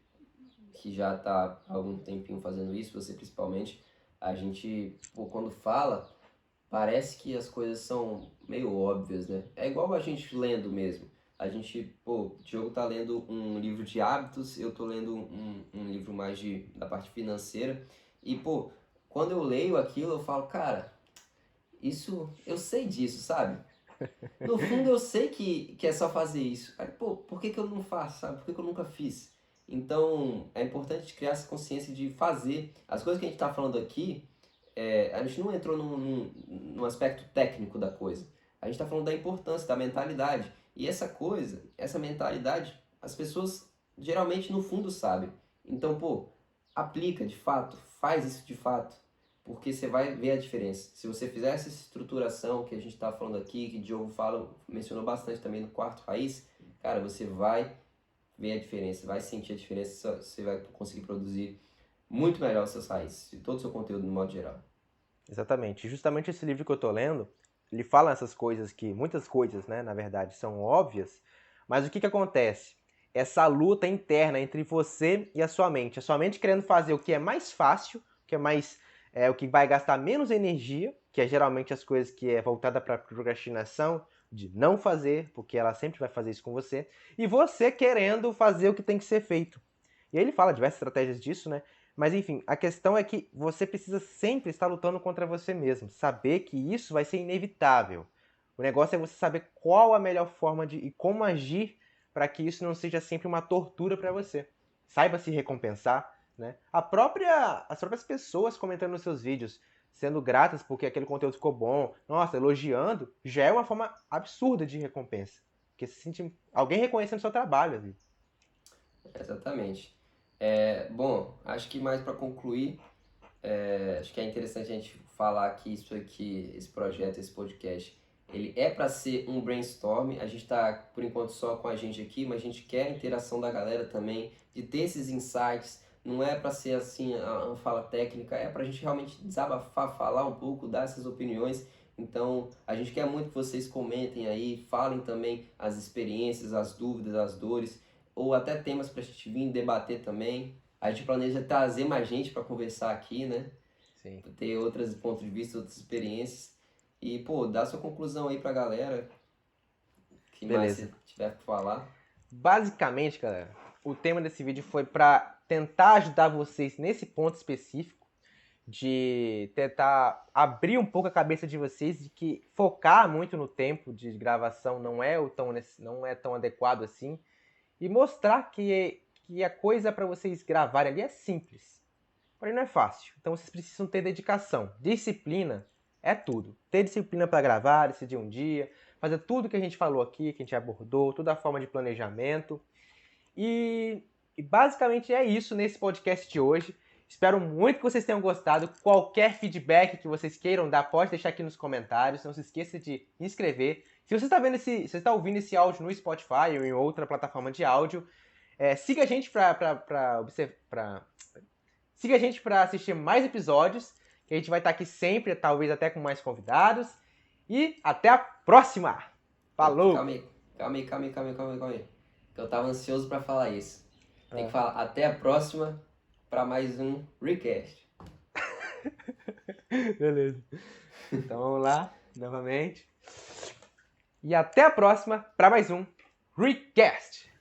B: que já tá há algum tempinho fazendo isso, você principalmente, a gente, pô, quando fala, parece que as coisas são meio óbvias, né? É igual a gente lendo mesmo. A gente, pô, o Diogo tá lendo um livro de hábitos, eu tô lendo um livro mais da parte financeira. E, pô, quando eu leio aquilo, eu falo, cara, isso, eu sei disso, sabe? No fundo eu sei que é só fazer isso. Aí, pô, por que que eu não faço, sabe? Por que que eu nunca fiz? Então, é importante criar essa consciência de fazer. As coisas que a gente tá falando aqui, a gente não entrou num aspecto técnico da coisa. A gente tá falando da importância, da mentalidade. E essa coisa, essa mentalidade, as pessoas geralmente no fundo sabem. Então, pô, aplica de fato, faz isso de fato, porque você vai ver a diferença. Se você fizer essa estruturação que a gente está falando aqui, que o Diogo mencionou bastante também no quarto raiz, cara, você vai ver a diferença, vai sentir a diferença, você vai conseguir produzir muito melhor os seus raízes e todo o seu conteúdo no modo geral.
A: Exatamente. Justamente esse livro que eu tô lendo, ele fala essas coisas que, muitas coisas, né, na verdade, são óbvias, mas o que acontece? Essa luta interna entre você e a sua mente querendo fazer o que é mais fácil, que é mais o que vai gastar menos energia, que é geralmente as coisas que é voltada para procrastinação, de não fazer, porque ela sempre vai fazer isso com você, e você querendo fazer o que tem que ser feito. E aí ele fala diversas estratégias disso, né? Mas enfim, a questão é que você precisa sempre estar lutando contra você mesmo, saber que isso vai ser inevitável. O negócio é você saber qual a melhor forma de e como agir para que isso não seja sempre uma tortura para você. Saiba se recompensar, né? As próprias pessoas comentando nos seus vídeos, sendo gratas porque aquele conteúdo ficou bom, nossa, elogiando, já é uma forma absurda de recompensa. Porque se sente alguém reconhecendo o seu trabalho, viu?
B: Exatamente. Bom, acho que mais para concluir, acho que é interessante a gente falar que isso aqui, esse projeto, esse podcast, ele é para ser um brainstorm. A gente está, por enquanto, só com a gente aqui, mas a gente quer a interação da galera também, de ter esses insights. Não é para ser assim uma fala técnica, é para a gente realmente desabafar, falar um pouco, dar essas opiniões. Então, a gente quer muito que vocês comentem aí, falem também as experiências, as dúvidas, as dores, ou até temas para a gente vir debater também. A gente planeja trazer mais gente para conversar aqui, né?
A: Sim.
B: Ter outros pontos de vista, outras experiências. E, pô, dá sua conclusão aí pra galera. O que mais
A: Beleza.
B: você tiver pra falar.
A: Basicamente, galera, o tema desse vídeo foi para tentar ajudar vocês nesse ponto específico, de tentar abrir um pouco a cabeça de vocês, de que focar muito no tempo de gravação não é tão adequado assim, e mostrar que a coisa para vocês gravarem ali é simples, porém não é fácil. Então vocês precisam ter dedicação. Disciplina é tudo. Ter disciplina para gravar, decidir um dia, fazer tudo que a gente falou aqui, que a gente abordou, toda a forma de planejamento. E basicamente é isso nesse podcast de hoje. Espero muito que vocês tenham gostado. Qualquer feedback que vocês queiram dar, pode deixar aqui nos comentários. Não se esqueça de inscrever. Se você está ouvindo esse áudio no Spotify ou em outra plataforma de áudio, siga a gente siga a gente para assistir mais episódios, que a gente vai estar aqui sempre, talvez até com mais convidados. E até a próxima! Falou!
B: Calma aí. Que eu tava ansioso pra falar isso. Tem que falar até a próxima pra mais um Recast.
A: Beleza. Então vamos lá, novamente. E até a próxima para mais um Recast.